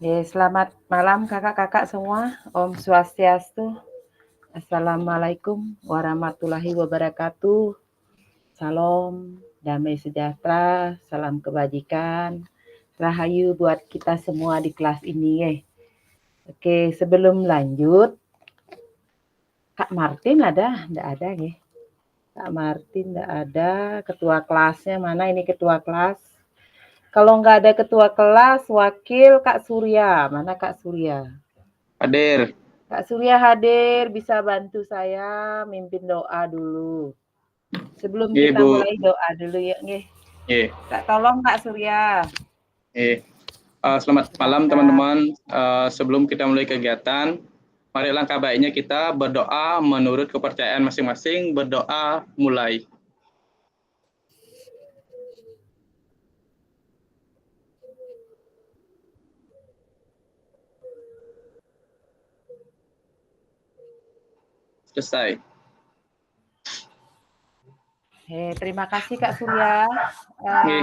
Selamat malam kakak-kakak semua. Om Swastiastu. Assalamualaikum warahmatullahi wabarakatuh. Salam, damai sejahtera, salam kebajikan. Rahayu buat kita semua di kelas ini. Oke, sebelum lanjut, Kak Martin ada? Nggak ada ya? Kak Martin nggak ada. Ketua kelasnya mana ini ketua kelas? Kalau nggak ada ketua kelas, wakil Kak Surya. Mana Kak Surya? Hadir. Kak Surya hadir, bisa bantu saya mimpin doa dulu. Sebelum kita Bu. mulai doa dulu ya, nggih. Kak tolong Kak Surya. Selamat malam Silakan. teman-teman. Sebelum kita mulai kegiatan, mari langkah baiknya kita berdoa menurut kepercayaan masing-masing. Berdoa mulai. Selesai. Terima kasih Kak Surya.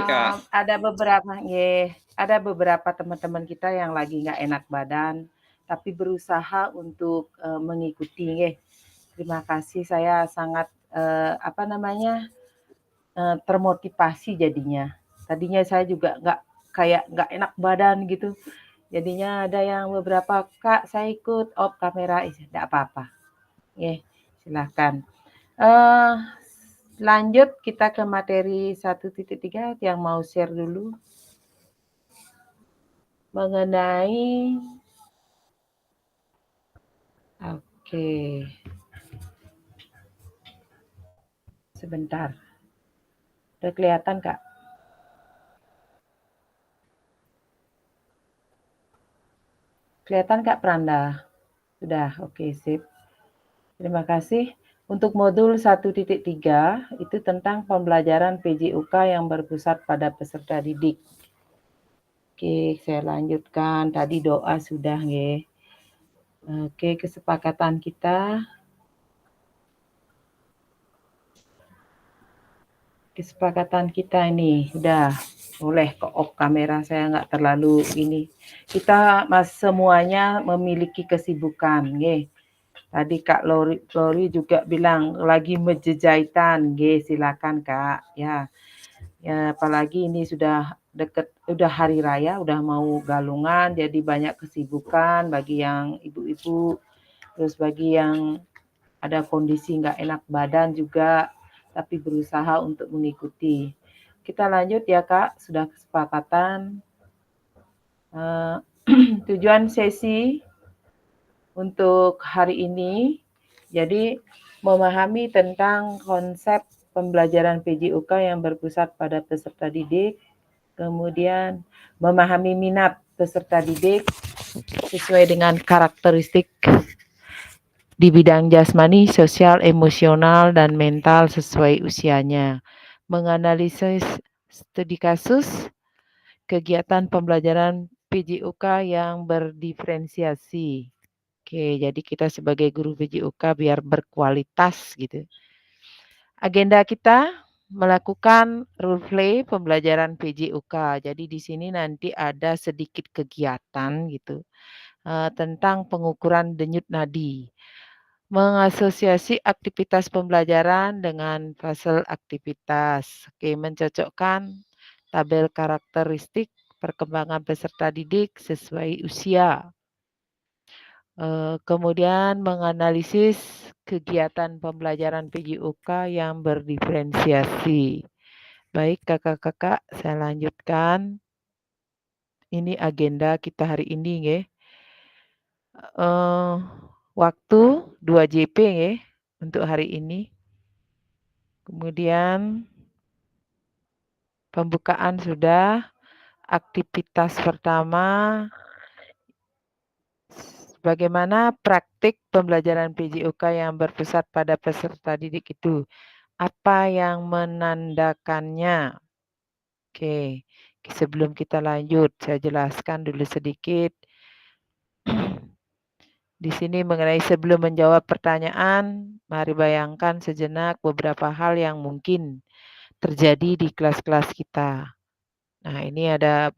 Kak. Ada beberapa teman-teman kita yang lagi nggak enak badan, tapi berusaha untuk mengikuti. Terima kasih, saya sangat termotivasi jadinya. Tadinya saya juga nggak enak badan gitu. Jadinya ada yang beberapa, Kak saya ikut off kamera, tidak apa-apa. Silahkan. Lanjut kita ke materi 1.3 yang mau share dulu. Mengenai, oke. Sebentar. Udah kelihatan, Kak? Kelihatan, Kak Pranda? Sudah, oke, sip. Terima kasih. Untuk modul 1.3 itu tentang pembelajaran PJUK yang berpusat pada peserta didik. Oke, saya lanjutkan. Tadi doa sudah, nggih. Oke, kesepakatan kita. Kesepakatan kita ini udah boleh ke off kamera, saya nggak terlalu ini. Kita semuanya memiliki kesibukan, nggih. Tadi Kak Lori juga bilang lagi menjejahitan, nggih, silakan Kak. Ya, apalagi ini sudah deket, udah hari raya, udah mau galungan, jadi banyak kesibukan bagi yang ibu-ibu, terus bagi yang ada kondisi nggak enak badan juga, tapi berusaha untuk mengikuti. Kita lanjut ya Kak, sudah kesepakatan. Tujuan sesi untuk hari ini, jadi memahami tentang konsep pembelajaran PJUK yang berpusat pada peserta didik, kemudian memahami minat peserta didik sesuai dengan karakteristik di bidang jasmani, sosial, emosional, dan mental sesuai usianya. Menganalisis studi kasus, kegiatan pembelajaran PJUK yang berdiferensiasi. Oke, jadi kita sebagai guru PJUK biar berkualitas gitu. Agenda kita melakukan role play pembelajaran PJUK. Jadi di sini nanti ada sedikit kegiatan gitu tentang pengukuran denyut nadi. Mengasosiasi aktivitas pembelajaran dengan fase aktivitas. Oke, mencocokkan tabel karakteristik perkembangan peserta didik sesuai usia. Kemudian menganalisis kegiatan pembelajaran PJUK yang berdiferensiasi. Baik kakak-kakak, saya lanjutkan. Ini agenda kita hari ini, nggih. Waktu 2 JP nggih untuk hari ini. Kemudian pembukaan sudah, aktivitas pertama, bagaimana praktik pembelajaran PJUK yang berpusat pada peserta didik itu. Apa yang menandakannya? Oke, sebelum kita lanjut, saya jelaskan dulu sedikit. Di sini mengenai sebelum menjawab pertanyaan, mari bayangkan sejenak beberapa hal yang mungkin terjadi di kelas-kelas kita. Nah, ini ada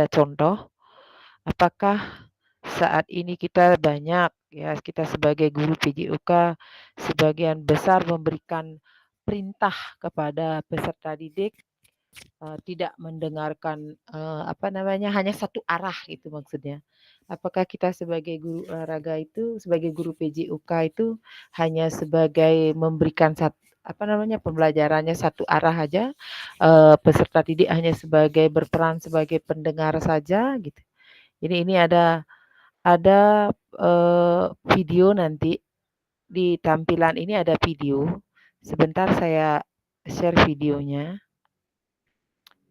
contoh. Apakah saat ini kita banyak, ya kita sebagai guru PJUK sebagian besar memberikan perintah kepada peserta didik, tidak mendengarkan, hanya satu arah gitu maksudnya. Apakah kita sebagai guru olahraga itu, sebagai guru PJUK itu hanya sebagai memberikan pembelajarannya satu arah aja, peserta didik hanya sebagai berperan sebagai pendengar saja gitu. Jadi ini ada, video nanti, di tampilan ini ada video, sebentar saya share videonya.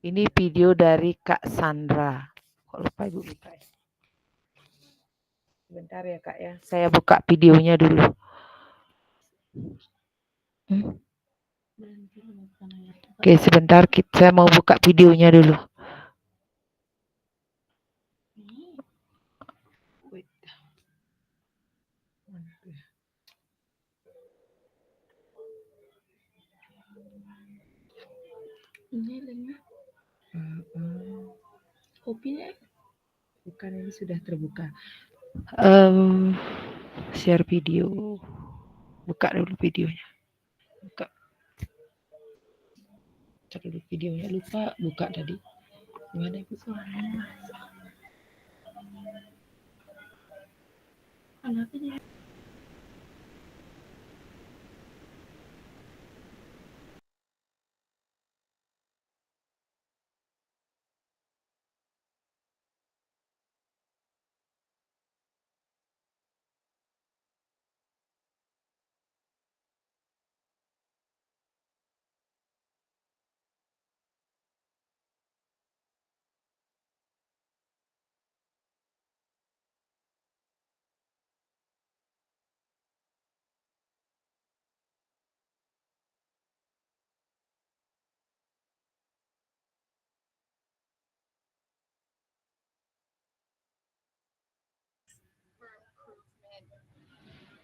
Ini video dari Kak Sandra. Kok lupa Ibu buka ya? Sebentar ya Kak ya, saya buka videonya dulu. Oke, sebentar saya mau buka videonya dulu. Ini linknya. Kopinya? Bukan, ini sudah terbuka. Share video. Buka dulu videonya. Buka. Cek dulu videonya, lupa buka tadi. Gimana Ibu suaranya? Kenapa dia?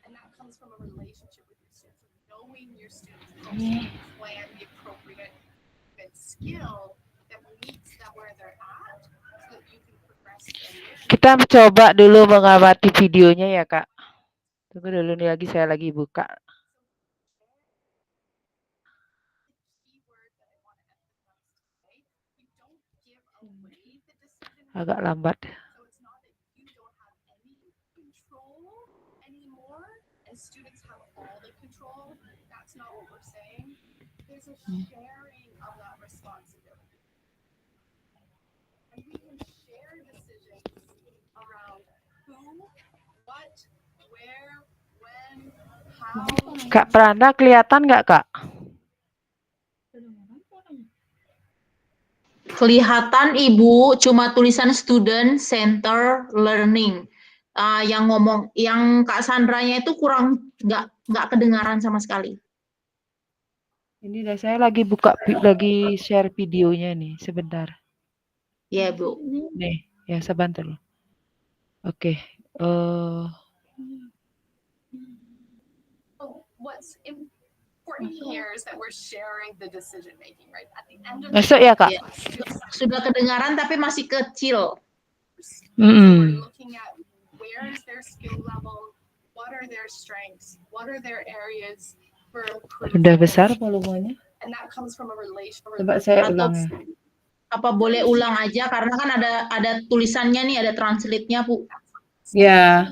And that comes from a relationship with your students, knowing your students, helps you plan the appropriate skill that meets them where they're at, so that you can progress them. Kita coba dulu mengamati videonya ya Kak. Tunggu dulu nih, saya lagi buka. Agak lambat. Students have all the control. That's not what we're saying. There's a sharing of that responsibility. And we can share decisions around who, what, where, when, how. Kak Pranda kelihatan nggak Kak? Kelihatan Ibu, cuma tulisan student center learning. Yang Kak Sandranya itu kurang nggak kedengaran sama sekali. Ini saya lagi buka, lagi share videonya nih, sebentar. Ya Bu. Nih, ya sebentar. Oke. What's important here is that we're sharing the decision making, right? At the end of Masuk ya Kak? Ya, sudah kedengaran tapi masih kecil. So we're looking at where is their skill level, what are their strengths, what are their areas for improvement. Sudah besar volumenya? And that comes from a relationship. Coba saya ulang ya. Apa boleh ulang aja karena kan ada tulisannya nih, ada translate-nya Bu. Ya.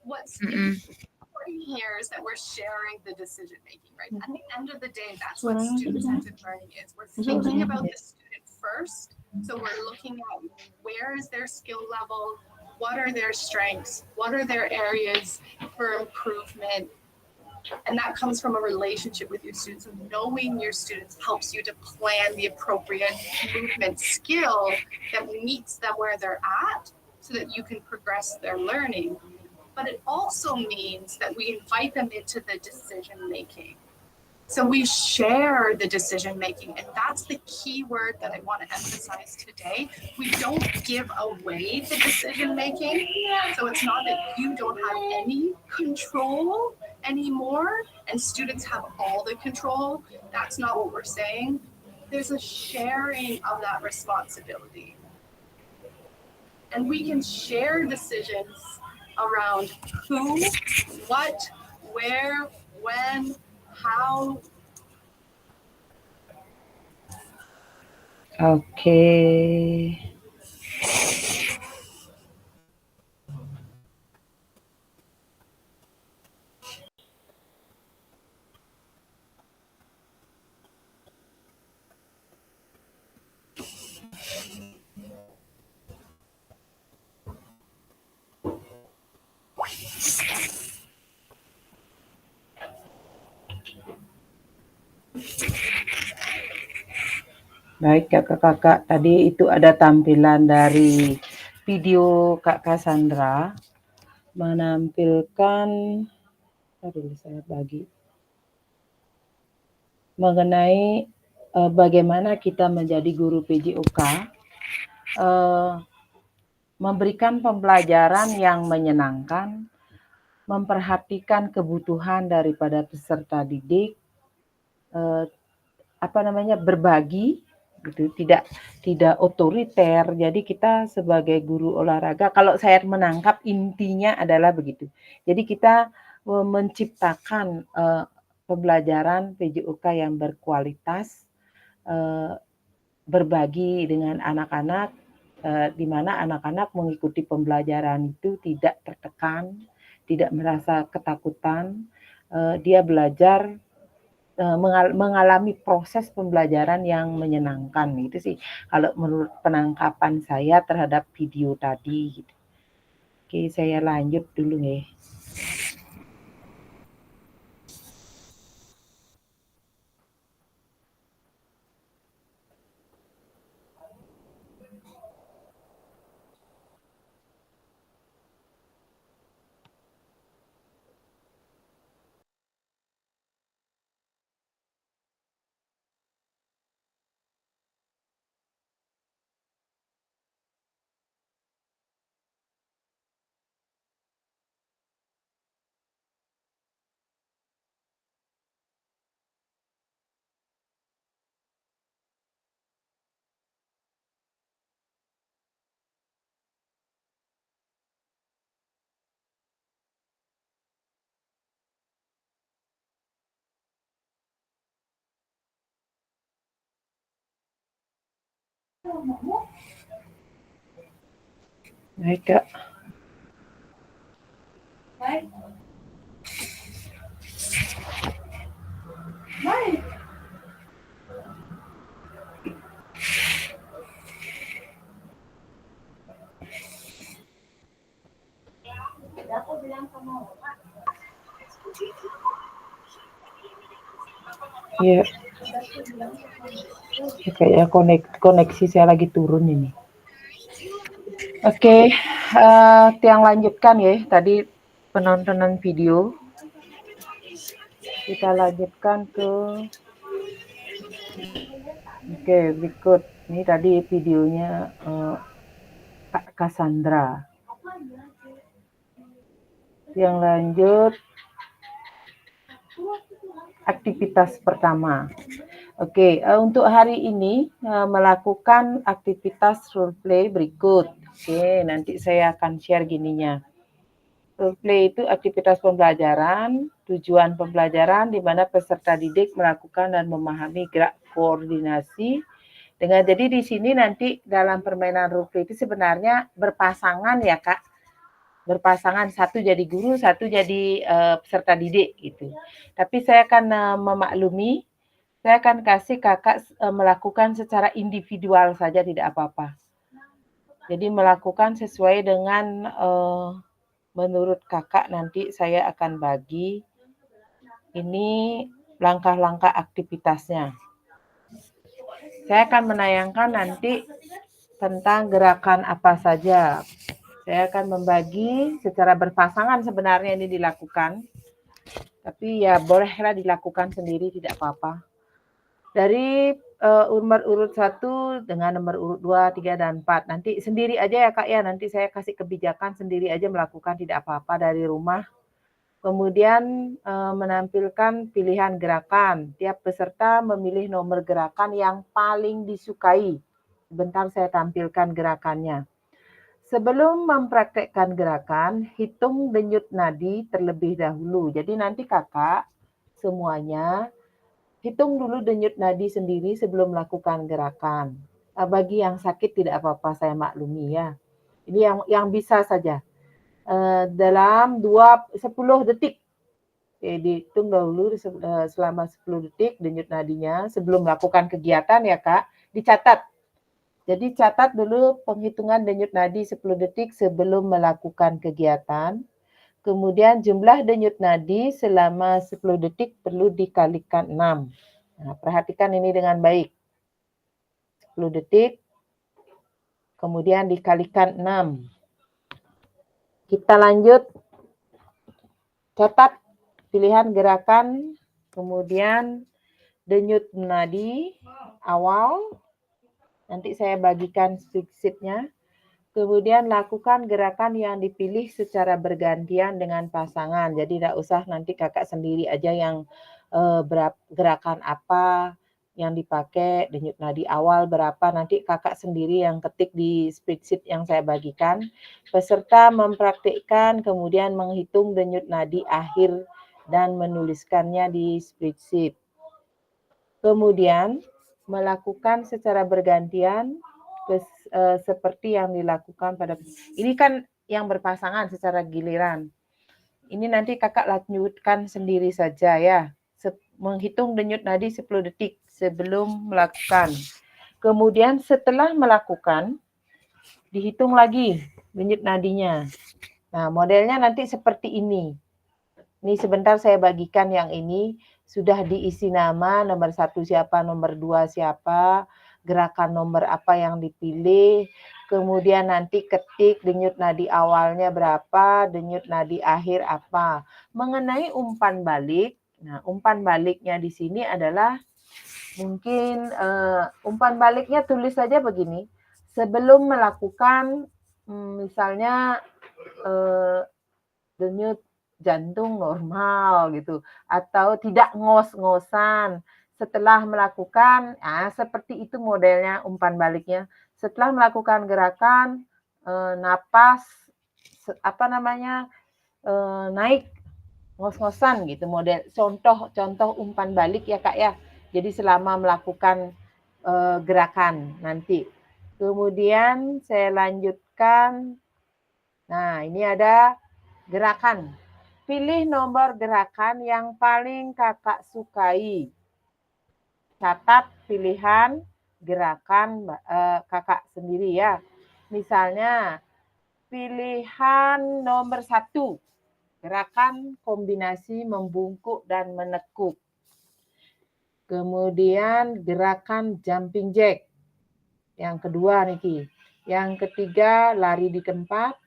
What's important here is that we're sharing the decision making, right? At the end of the day, that's what student-centered learning is. We're thinking about the student first. So we're looking at where is their skill level, what are their strengths, what are their areas for improvement. And that comes from a relationship with your students. So knowing your students helps you to plan the appropriate movement skill that meets them where they're at, so that you can progress their learning. But it also means that we invite them into the decision making. So we share the decision making, and that's the key word that I want to emphasize today. We don't give away the decision making. So it's not that you don't have any control anymore and students have all the control. That's not what we're saying. There's a sharing of that responsibility. and we can share decisions around who, what, where, when, how. Oke. Baik kakak-kakak, tadi itu ada tampilan dari video Kak Cassandra menampilkan, saya bagi, mengenai bagaimana kita menjadi guru PJOK, memberikan pembelajaran yang menyenangkan, memperhatikan kebutuhan daripada peserta didik, berbagi gitu, tidak otoriter. Jadi kita sebagai guru olahraga, kalau saya menangkap intinya adalah begitu. Jadi kita menciptakan pembelajaran PJOK yang berkualitas, berbagi dengan anak-anak, di mana anak-anak mengikuti pembelajaran itu tidak tertekan, tidak merasa ketakutan, dia belajar mengalami proses pembelajaran yang menyenangkan. Itu sih kalau menurut penangkapan saya terhadap video tadi gitu. Oke, saya lanjut dulu ya. Baik, Kak. Iya. Ya, kayaknya koneksi saya lagi turun ini. Oke, yang lanjutkan ya, tadi penontonan video. Kita lanjutkan ke berikut. Ini tadi videonya Kak Cassandra. Yang lanjut aktivitas pertama. Oke, untuk hari ini melakukan aktivitas role play berikut. Oke, nanti saya akan share gininya. Role play itu aktivitas pembelajaran, tujuan pembelajaran di mana peserta didik melakukan dan memahami gerak koordinasi. Jadi di sini nanti dalam permainan role play itu sebenarnya berpasangan ya Kak. Berpasangan, satu jadi guru, satu jadi peserta didik gitu. Tapi saya akan memaklumi, saya akan kasih kakak melakukan secara individual saja, tidak apa-apa. Jadi melakukan sesuai dengan menurut kakak, nanti saya akan bagi ini langkah-langkah aktivitasnya. Saya akan menayangkan nanti tentang gerakan apa saja. Saya akan membagi secara berpasangan sebenarnya ini dilakukan. Tapi ya bolehlah dilakukan sendiri, tidak apa-apa. Dari nomor urut 1 dengan nomor urut 2, 3, dan 4. Nanti sendiri aja ya Kak ya, nanti saya kasih kebijakan sendiri aja melakukan, tidak apa-apa dari rumah. Kemudian menampilkan pilihan gerakan. Tiap peserta memilih nomor gerakan yang paling disukai. Sebentar saya tampilkan gerakannya. Sebelum mempraktekkan gerakan, hitung denyut nadi terlebih dahulu. Jadi nanti kakak semuanya hitung dulu denyut nadi sendiri sebelum melakukan gerakan. Bagi yang sakit tidak apa-apa, saya maklumi ya. Ini yang bisa saja. Dalam 10 detik. Dihitung dahulu selama 10 detik denyut nadinya sebelum melakukan kegiatan ya Kak. Dicatat. Jadi catat dulu penghitungan denyut nadi 10 detik sebelum melakukan kegiatan. Kemudian jumlah denyut nadi selama 10 detik perlu dikalikan 6. Nah, perhatikan ini dengan baik. 10 detik, kemudian dikalikan 6. Kita lanjut. Catat pilihan gerakan, kemudian denyut nadi awal. Nanti saya bagikan spreadsheet-nya. Kemudian lakukan gerakan yang dipilih secara bergantian dengan pasangan. Jadi tidak usah nanti kakak sendiri aja yang gerakan apa yang dipakai, denyut nadi awal berapa, nanti kakak sendiri yang ketik di spreadsheet yang saya bagikan. Peserta mempraktikkan kemudian menghitung denyut nadi akhir dan menuliskannya di spreadsheet. Kemudian melakukan secara bergantian seperti yang dilakukan pada ini kan yang berpasangan secara giliran. Ini nanti kakak lanjutkan sendiri saja ya. Menghitung denyut nadi 10 detik sebelum melakukan. Kemudian setelah melakukan dihitung lagi denyut nadinya. Nah, modelnya nanti seperti ini. Ini sebentar saya bagikan yang ini. Sudah diisi nama, nomor 1 siapa, nomor 2 siapa, gerakan nomor apa yang dipilih, kemudian nanti ketik denyut nadi awalnya berapa, denyut nadi akhir apa. Mengenai umpan balik, nah umpan baliknya di sini adalah mungkin umpan baliknya tulis saja begini, sebelum melakukan misalnya denyut jantung normal gitu, atau tidak ngos-ngosan. Setelah melakukan, seperti itu modelnya umpan baliknya. Setelah melakukan gerakan, napas, naik, ngos-ngosan gitu model. Contoh umpan balik ya Kak ya. Jadi selama melakukan gerakan nanti. Kemudian saya lanjutkan. Nah ini ada gerakan. Pilih nomor gerakan yang paling kakak sukai. Catat pilihan gerakan kakak sendiri ya. Misalnya pilihan nomor 1. Gerakan kombinasi membungkuk dan menekuk. Kemudian gerakan jumping jack. Yang kedua Niki. Yang ketiga lari di tempat.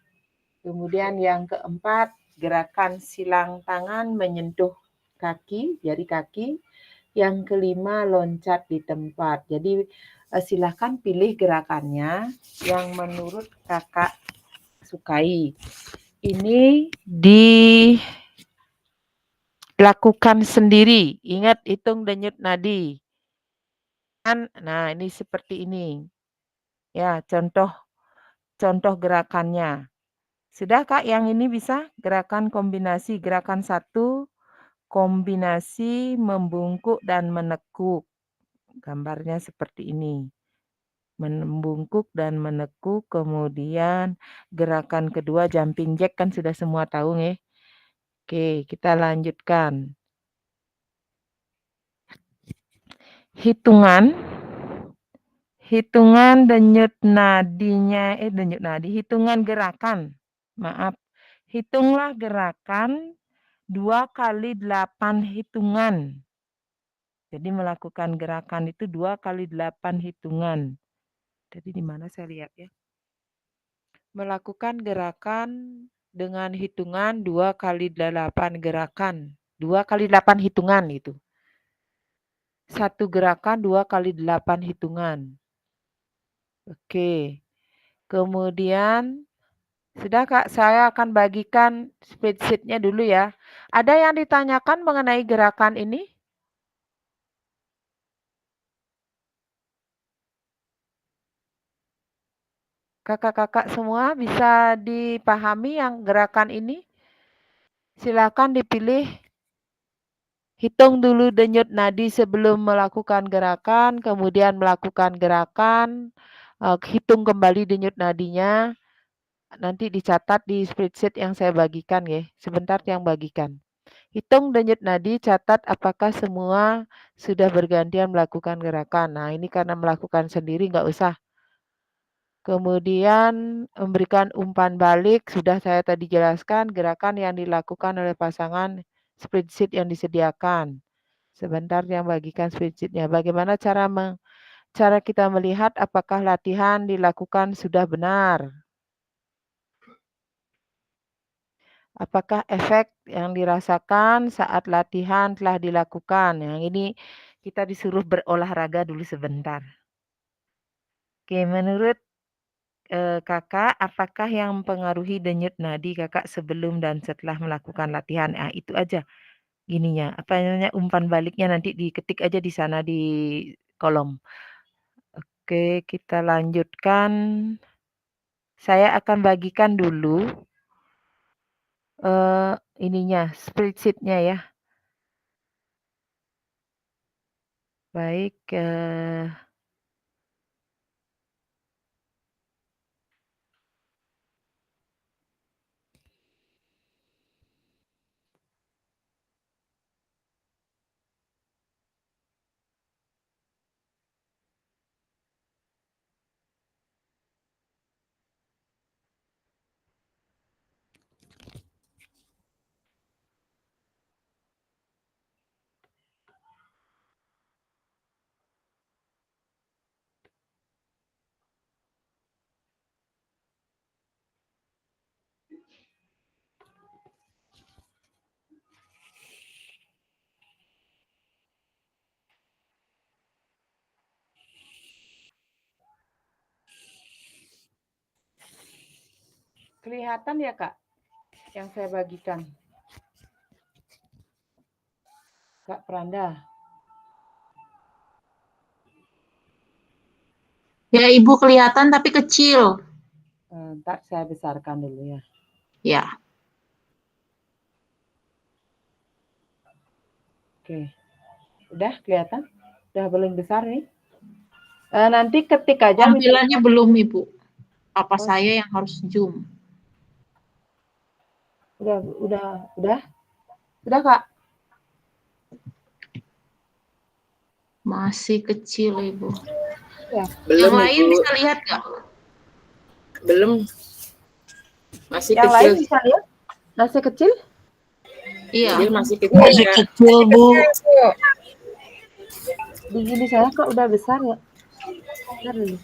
Kemudian yang keempat gerakan silang tangan menyentuh kaki, jari kaki. Yang kelima loncat di tempat. Jadi silakan pilih gerakannya yang menurut kakak sukai. Ini dilakukan sendiri. Ingat hitung denyut nadi. Nah, ini seperti ini. Ya, contoh gerakannya. Sudah Kak, yang ini bisa gerakan kombinasi. Gerakan 1, kombinasi membungkuk dan menekuk. Gambarnya seperti ini. Membungkuk dan menekuk, kemudian gerakan kedua jumping jack kan sudah semua tahu nih. Oke, kita lanjutkan. Hitungan denyut nadinya, hitungan gerakan. Maaf, hitunglah gerakan 2 kali 8 hitungan. Jadi melakukan gerakan itu 2 kali 8 hitungan. Jadi di mana saya lihat ya. Melakukan gerakan dengan hitungan 2 kali 8 gerakan. 2 kali 8 hitungan itu. Satu gerakan 2 kali 8 hitungan. Oke. Kemudian sudah Kak, saya akan bagikan spreadsheet-nya dulu ya. Ada yang ditanyakan mengenai gerakan ini? Kakak-kakak semua bisa dipahami yang gerakan ini? Silakan dipilih. Hitung dulu denyut nadi sebelum melakukan gerakan, kemudian melakukan gerakan, hitung kembali denyut nadinya, nanti dicatat di spreadsheet yang saya bagikan ya. Sebentar yang bagikan. Hitung denyut nadi, catat apakah semua sudah bergantian melakukan gerakan. Nah, ini karena melakukan sendiri nggak usah. Kemudian memberikan umpan balik, sudah saya tadi jelaskan gerakan yang dilakukan oleh pasangan spreadsheet yang disediakan. Sebentar yang bagikan spreadsheet-nya. Bagaimana cara kita melihat apakah latihan dilakukan sudah benar? Apakah efek yang dirasakan saat latihan telah dilakukan? Yang ini kita disuruh berolahraga dulu sebentar. Oke, menurut kakak, apakah yang mempengaruhi denyut nadi kakak sebelum dan setelah melakukan latihan? Ah, itu aja gininya, apa namanya, umpan baliknya nanti diketik aja di sana di kolom. Oke, kita lanjutkan. Saya akan bagikan dulu ininya, spreadsheet-nya ya. Baik, kelihatan ya Kak, yang saya bagikan? Kak Pranda. Ya, Ibu kelihatan tapi kecil. Ntar saya besarkan dulu ya. Ya. Oke. Udah kelihatan? Udah paling besar nih. Nanti ketik aja. Tampilannya belum, Ibu. Apa Oh. saya yang harus zoom? Udah Kak? Masih kecil, Ibu. Ya. Belum, Yang lain Ibu. bisa lihat nggak? Belum. Masih Yang kecil. lain bisa lihat? Masih kecil? Iya. Kecil, masih kecil. Masih kecil, Bu. Di gini saya kok udah besar ya? Bentar dulu.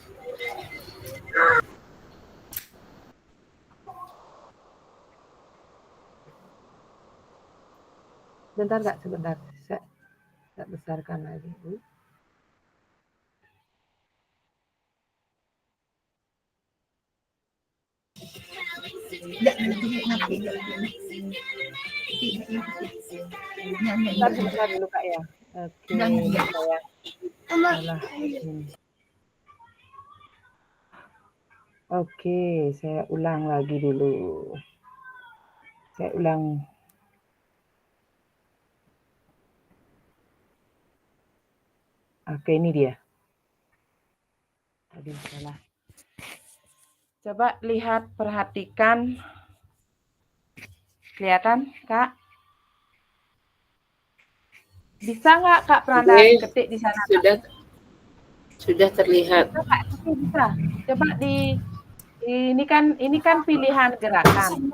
Bentar Kak, sebentar. Saya besarkan lagi, Bu. Sebentar dulu Kak ya. Oke, saya salah. Oke, saya ulang lagi dulu. Saya ulang. Oke, ini dia. Tadi salah. Coba lihat, perhatikan. Kelihatan, Kak? Bisa nggak Kak Pranda ketik di sana? Sudah terlihat. Bisa, Kak, bisa. Coba ini kan pilihan gerakan.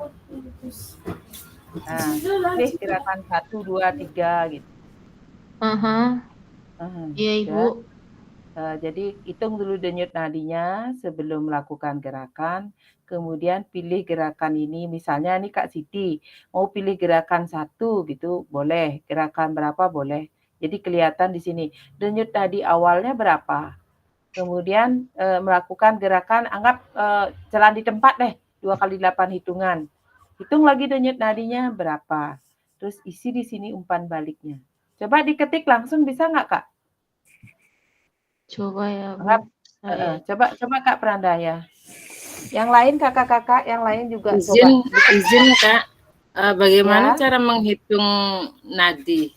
Nah, pilih gerakan 1, 2, 3 gitu. Iya, Ibu. Jadi hitung dulu denyut nadinya sebelum melakukan gerakan. Kemudian pilih gerakan ini. Misalnya nih Kak Siti mau pilih gerakan 1 gitu, boleh. Gerakan berapa boleh. Jadi kelihatan di sini denyut nadi awalnya berapa. Kemudian melakukan gerakan, anggap jalan di tempat deh, 2 kali 8 hitungan. Hitung lagi denyut nadinya berapa. Terus isi di sini umpan baliknya. Coba diketik langsung, bisa nggak Kak? Coba ya, Bu. Coba Kak Pranda ya. Yang lain kakak-kakak, yang lain juga Izin, coba. izin Kak. Bagaimana Ya. cara menghitung nadi?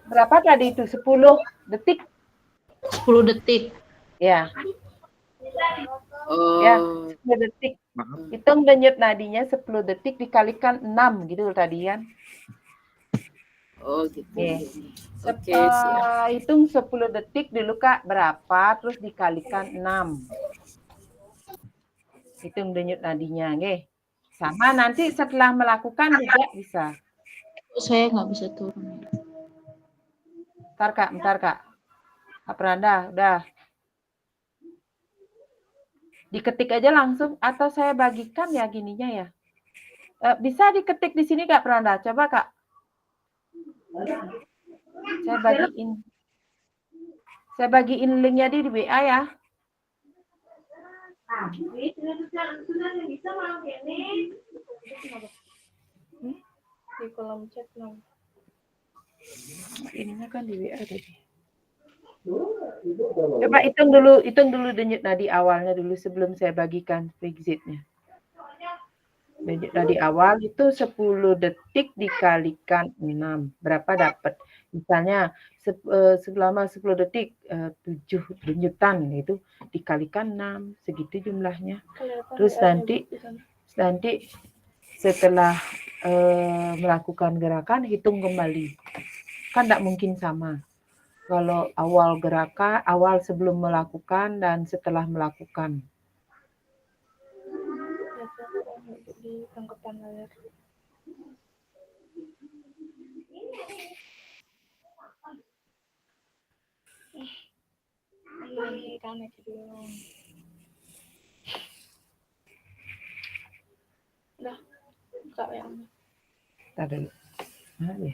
Berapa tadi itu? 10 detik. 10 detik. Ya, Oh, ya, 10 detik. Hitung denyut nadinya 10 detik dikalikan 6 gitu tadi kan. oh gitu. Oke. Oke, siap. Hitung 10 detik dulu Kak, berapa terus dikalikan 6. Hitung denyut nadinya, nggih. Sama nanti setelah melakukan juga bisa. Saya nggak bisa turun. Bentar Kak. Kak Pranda, udah. Diketik aja langsung atau saya bagikan ya gininya ya. Bisa diketik di sini Kak Pranda, coba Kak. Saya bagiin linknya di WA ya. Di kolom chat dong. Ininya kan di WA tadi. Coba hitung dulu denyut nadi awalnya dulu sebelum saya bagikan Fixit-nya. Denyut nadi awal itu 10 detik dikalikan 6. Berapa dapat? Misalnya selama 10 detik 7 denyutan itu dikalikan 6, segitu jumlahnya. Terus nanti setelah melakukan gerakan hitung kembali. Kan tidak mungkin sama. Kalau awal gerakan, awal sebelum melakukan dan setelah melakukan. Di tangkapan layar. Ini kan dulu. Udah, buka yang. Ntar dulu. Nah, ya.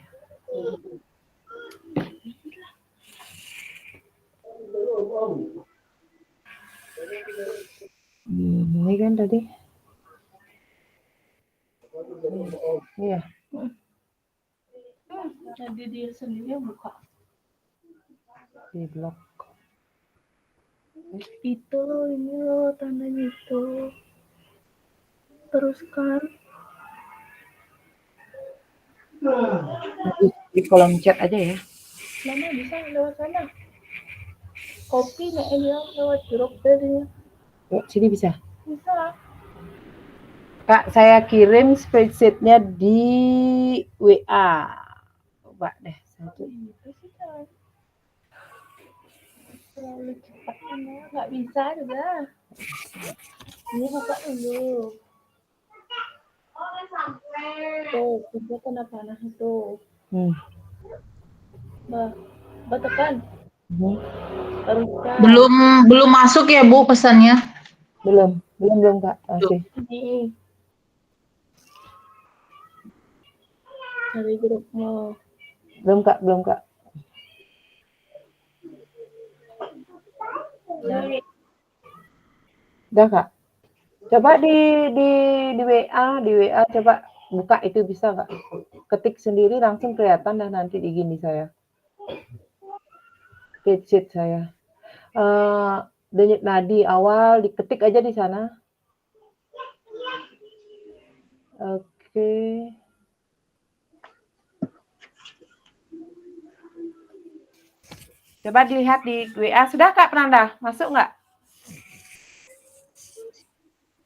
Ini kan tadi. Iya. Jadi dia sendiri yang buka. Di blok. Itu loh, ini loh tandanya itu. Teruskan. Di kolom chat aja ya. Mama bisa lewat sana. Kopi nggak dia lewat jeruk tadinya. Yuk, sini bisa. Bisa. Kak, saya kirim spreadsheet-nya di WA. Coba deh. Satu. Itu sih kan. Terlalu cepat kan ya. Nggak bisa juga. Ini buka dulu. Tuh, itu tanda panah itu. Bah tekan. Teruskan. Belum masuk ya Bu pesannya? Belum Kak. Masih. Ini. Cari grupmu. Belum Kak. Udah Kak. Coba di WA coba buka itu bisa Kak. Ketik sendiri langsung kelihatan dah nanti di gini saya. Spreadsheet saya. Denyut nadi awal diketik aja di sana. Oke. Coba dilihat di WA. Sudah Kak Pranda? Masuk nggak?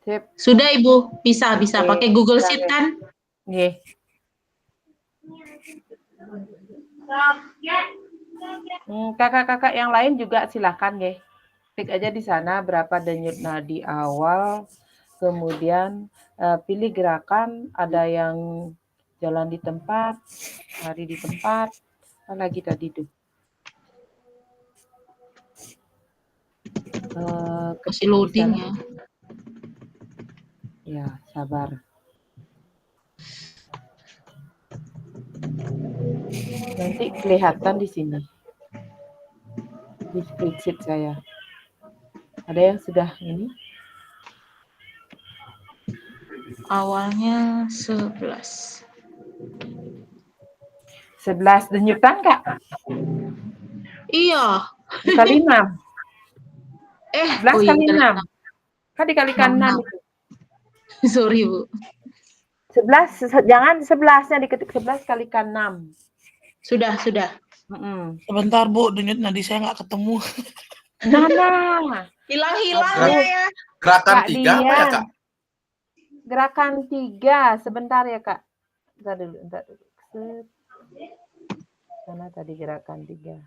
Sip. Sudah Ibu, bisa pakai Google Sheet kan? Nggih. Kakak-kakak yang lain juga silakan nggih. Klik aja di sana berapa denyut nadi awal, kemudian pilih gerakan, ada yang jalan di tempat, lari di tempat, apa lagi tadi tuh? Masih loading ya. Ya, sabar. Nanti kelihatan di sini. Di spreadsheet saya. Ada yang sudah ini? Awalnya 11. 11 denyutan Kak? Iya. Bukan 5. 11 oh iya, kali kali 6. Kan dikalikan 6 6. itu. Sorry, Bu. 11, jangan 11-nya diketik 11 kalikan 6. Sudah. Sebentar Bu, denyut nadi saya nggak ketemu. Nah. Hilang-hilangnya ya. Gerakan Kak 3 apa ya, Dian. Kak? Gerakan 3, sebentar ya, Kak. Bentar dulu. Set. Mana tadi gerakan 3?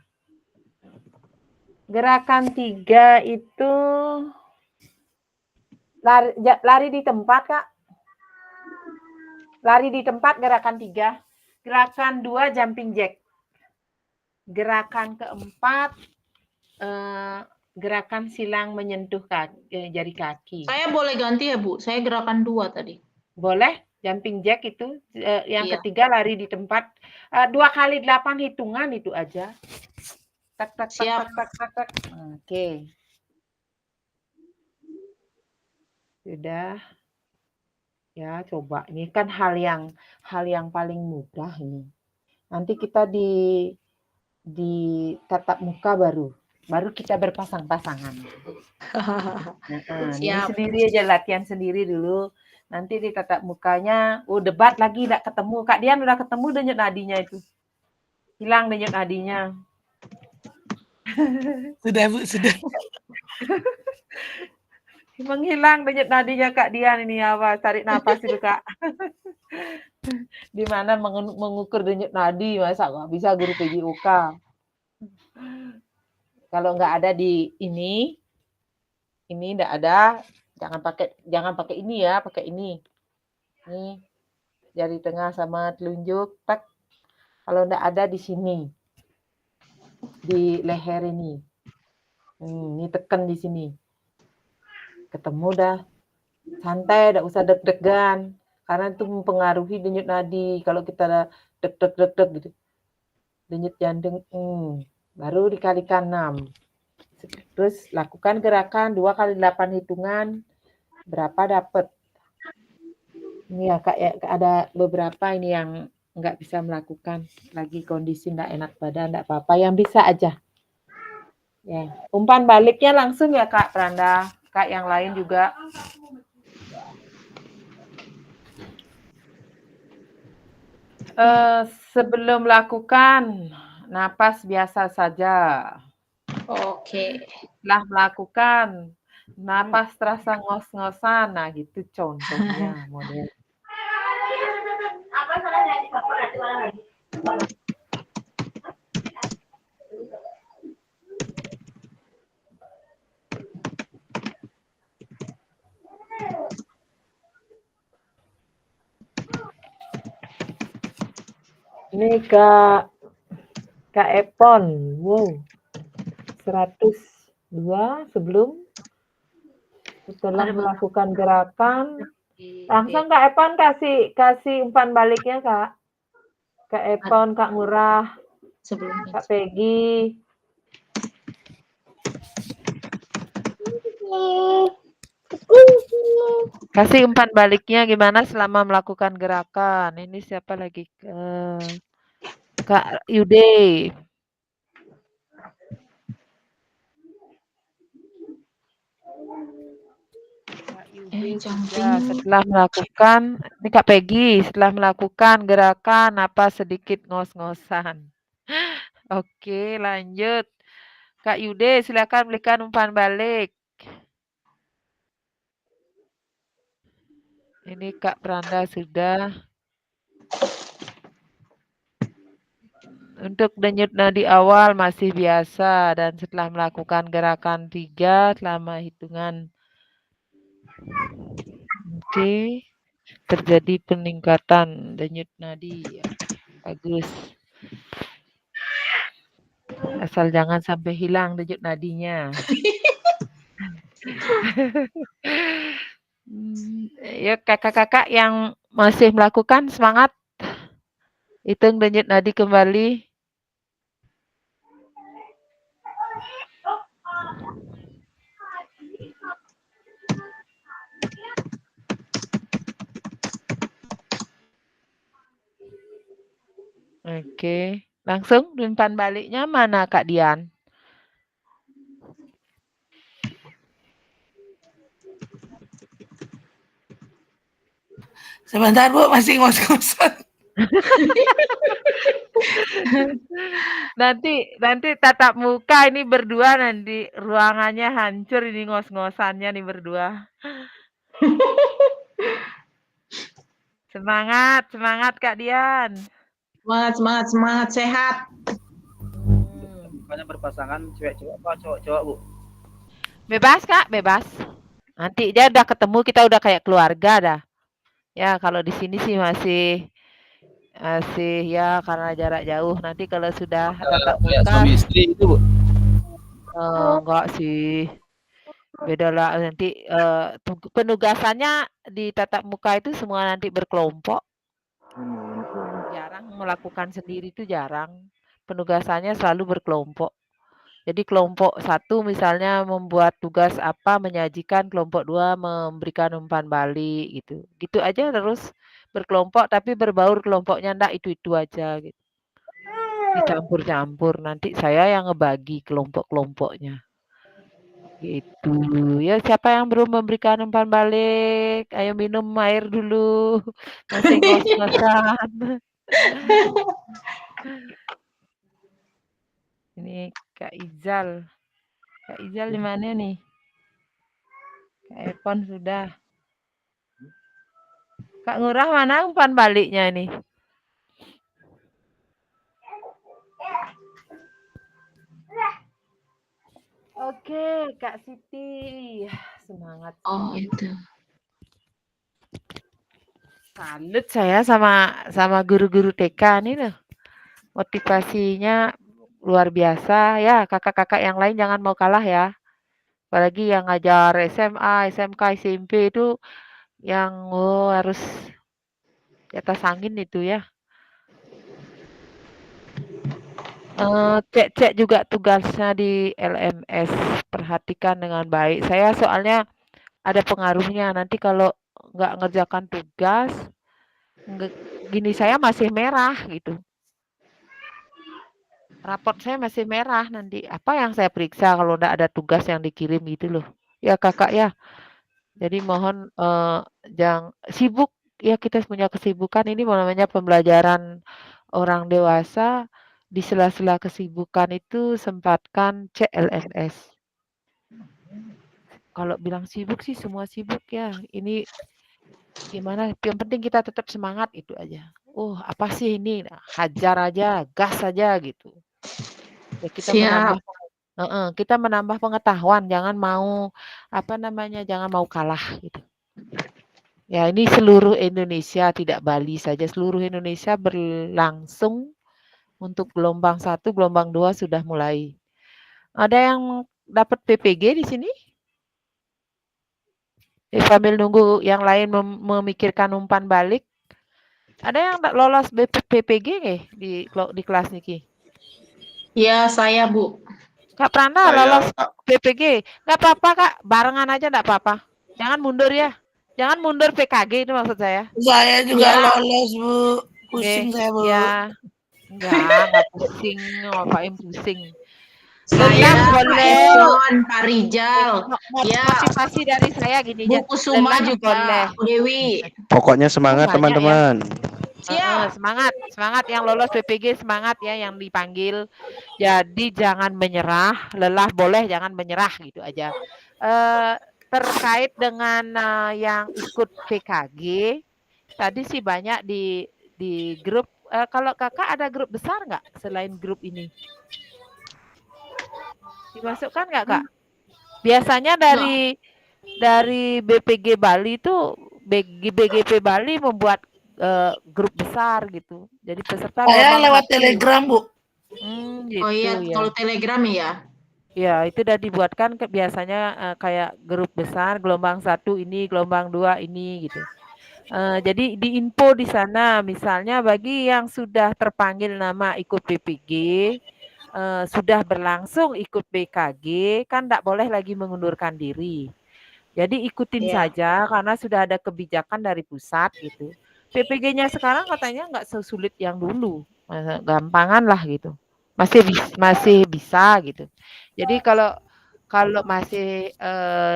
Gerakan 3 itu lari di tempat, Kak. Lari di tempat gerakan 3. Gerakan 2 jumping jack. Gerakan keempat gerakan silang menyentuh jari kaki. Saya boleh ganti ya, Bu? Saya gerakan 2 tadi. Boleh, jumping jack itu. Yang Iya. ketiga lari di tempat. 2 kali 8 hitungan itu aja. Tak. Oke. Sudah. Ya, coba. Ini kan hal yang paling mudah ini. Nanti kita di tatap muka baru kita berpasang-pasangan. Ini Siap. sendiri aja, latihan sendiri dulu. Nanti di tatap mukanya, debat lagi enggak ketemu. Kak Dian udah ketemu denyut nadinya itu. Hilang denyut nadinya. Sudah Bu, sudah. Menghilang denyut nadinya Kak Dian ini, apa? Tarik nafas dulu, Kak. Di mana mengukur denyut nadi, masa nggak bisa guru PJOK. Kalau nggak ada di ini nggak ada, jangan pakai ini ya, pakai ini. Nih, jari tengah sama telunjuk, tak. Kalau nggak ada di sini, di leher ini. Ini tekan di sini. Ketemu dah. Santai, nggak usah deg-degan. Karena itu mempengaruhi denyut nadi. Kalau kita deg-deg gitu. Denyut jantung, baru dikalikan 6. Terus lakukan gerakan 2 kali 8 hitungan. Berapa dapat? Ini ya Kak, ya, ada beberapa ini yang nggak bisa melakukan. Lagi kondisi nggak enak badan, nggak apa-apa. Yang bisa aja. Ya, umpan baliknya langsung ya Kak Pranda. Kak yang lain juga. Sebelum melakukan, napas biasa saja. Oke. Setelah melakukan, napas terasa ngos-ngosan. Nah, gitu contohnya model. Apa salahnya di kapal nanti malam lagi? Ini Kak Epon, wow, 102 setelah melakukan gerakan, langsung Kak Epon kasih umpan baliknya Kak. Kak Epon, Kak Murah, Sebelumnya. Kak Peggy. Kasih umpan baliknya gimana selama melakukan gerakan. Ini siapa lagi? Kak Yude. Setelah melakukan, ini Kak Peggy, setelah melakukan gerakan apa sedikit ngos-ngosan. Oke, lanjut. Kak Yude, silakan berikan umpan balik. Ini Kak Pranda sudah. Untuk denyut nadi awal masih biasa dan setelah melakukan gerakan 3 selama hitungan. Oke. Terjadi peningkatan denyut nadi. Bagus. Asal jangan sampai hilang denyut nadinya. Ya kakak-kakak yang masih melakukan semangat. Hitung denyut nadi kembali. Oke. Langsung umpan baliknya mana Kak Dian? Sebentar Bu, masih ngos-ngosan. Nanti tatap muka ini berdua nanti ruangannya hancur ini ngos-ngosannya nih berdua. Semangat, semangat Kak Dian. Semangat, sehat. Bukannya berpasangan cewek-cewek apa cowok-cowok, Bu? Bebas Kak, bebas. Nanti dia udah ketemu kita udah kayak keluarga dah. Ya kalau di sini sih masih ya karena jarak jauh. Nanti kalau sudah tatap Kayak muka, suami istri itu, Bu. enggak sih. Beda lah nanti penugasannya di tatap muka itu semua nanti berkelompok. Jarang melakukan sendiri itu jarang. Penugasannya selalu berkelompok. Jadi kelompok satu misalnya membuat tugas apa, menyajikan, kelompok dua memberikan umpan balik gitu. Gitu aja terus berkelompok tapi berbaur kelompoknya ndak itu-itu aja gitu. Dicampur-campur nanti saya yang ngebagi kelompok-kelompoknya. Gitu. Ya siapa yang belum memberikan umpan balik? Ayo minum air dulu. Masih ngos-ngosan. Ini Kak Izal. Kak Izal di mana nih? Kak Epon sudah. Kak Ngurah mana umpan baliknya ini? Oke, Kak Siti. Semangat. Oh itu. Salut saya sama guru-guru TK nih loh. Motivasinya luar biasa ya. Kakak-kakak yang lain jangan mau kalah ya. Apalagi yang ngajar SMA, SMK, SMP itu yang harus di atas angin itu ya. Cek juga tugasnya di LMS, perhatikan dengan baik. Saya soalnya ada pengaruhnya, nanti kalau nggak ngerjakan tugas, gini saya masih merah gitu. Raport saya masih merah nanti. Apa yang saya periksa kalau nggak ada tugas yang dikirim gitu loh. Ya kakak ya. Jadi mohon jangan sibuk ya, kita punya kesibukan ini namanya pembelajaran orang dewasa. Di sela-sela kesibukan itu sempatkan cek LMS. Kalau bilang sibuk sih semua sibuk ya. Ini gimana? Yang penting kita tetap semangat itu aja. Oh apa sih ini? Nah, hajar aja, gas aja gitu. Ya kita menambah pengetahuan. Jangan mau jangan mau kalah gitu. Ya ini seluruh Indonesia, tidak Bali saja, seluruh Indonesia berlangsung. Untuk gelombang 1, gelombang 2 sudah mulai. Ada yang dapat PPG di sini? Sambil nunggu yang lain memikirkan umpan balik. Ada yang lolos PPG nggih di kelas niki? Ya, saya Bu. Kak Prana Saya, lolos Kak. PPG. Nggak apa-apa Kak, barengan aja nggak apa-apa. Jangan mundur ya. Jangan mundur PKG itu maksud saya. Saya juga Ya. lolos Bu. Pusing saya Bu. Ya. Enggak pusing, ngapain pusing. Saya Lelah Pak boleh. Epon, Pak Rizal, ya. Motivasi dari saya gini Bu aja. Kusuma Lelah juga, boleh. Bu Dewi. Pokoknya semangat Banyak ya. teman-teman. Siap. Semangat yang lolos PPG, semangat ya yang dipanggil. Jadi jangan menyerah, lelah boleh jangan menyerah gitu aja. Terkait dengan yang ikut PKG, tadi sih banyak di grup. Kalau kakak ada grup besar nggak selain grup ini? Dimasukkan nggak kak? Biasanya dari BPG Bali itu BGP Bali membuat grup besar gitu. Jadi peserta Saya gelombang lewat 1. Telegram Bu. Gitu Oh iya, ya. kalau Telegram ya. Ya, itu udah dibuatkan biasanya kayak grup besar, gelombang 1 ini, gelombang 2 ini gitu. Jadi diinfo di sana, misalnya bagi yang sudah terpanggil nama ikut PPG, sudah berlangsung ikut PKG, kan tidak boleh lagi mengundurkan diri. Jadi ikutin saja karena sudah ada kebijakan dari pusat gitu. PPG-nya sekarang katanya nggak sesulit yang dulu, gampangan lah gitu. Masih bisa gitu. Jadi kalau masih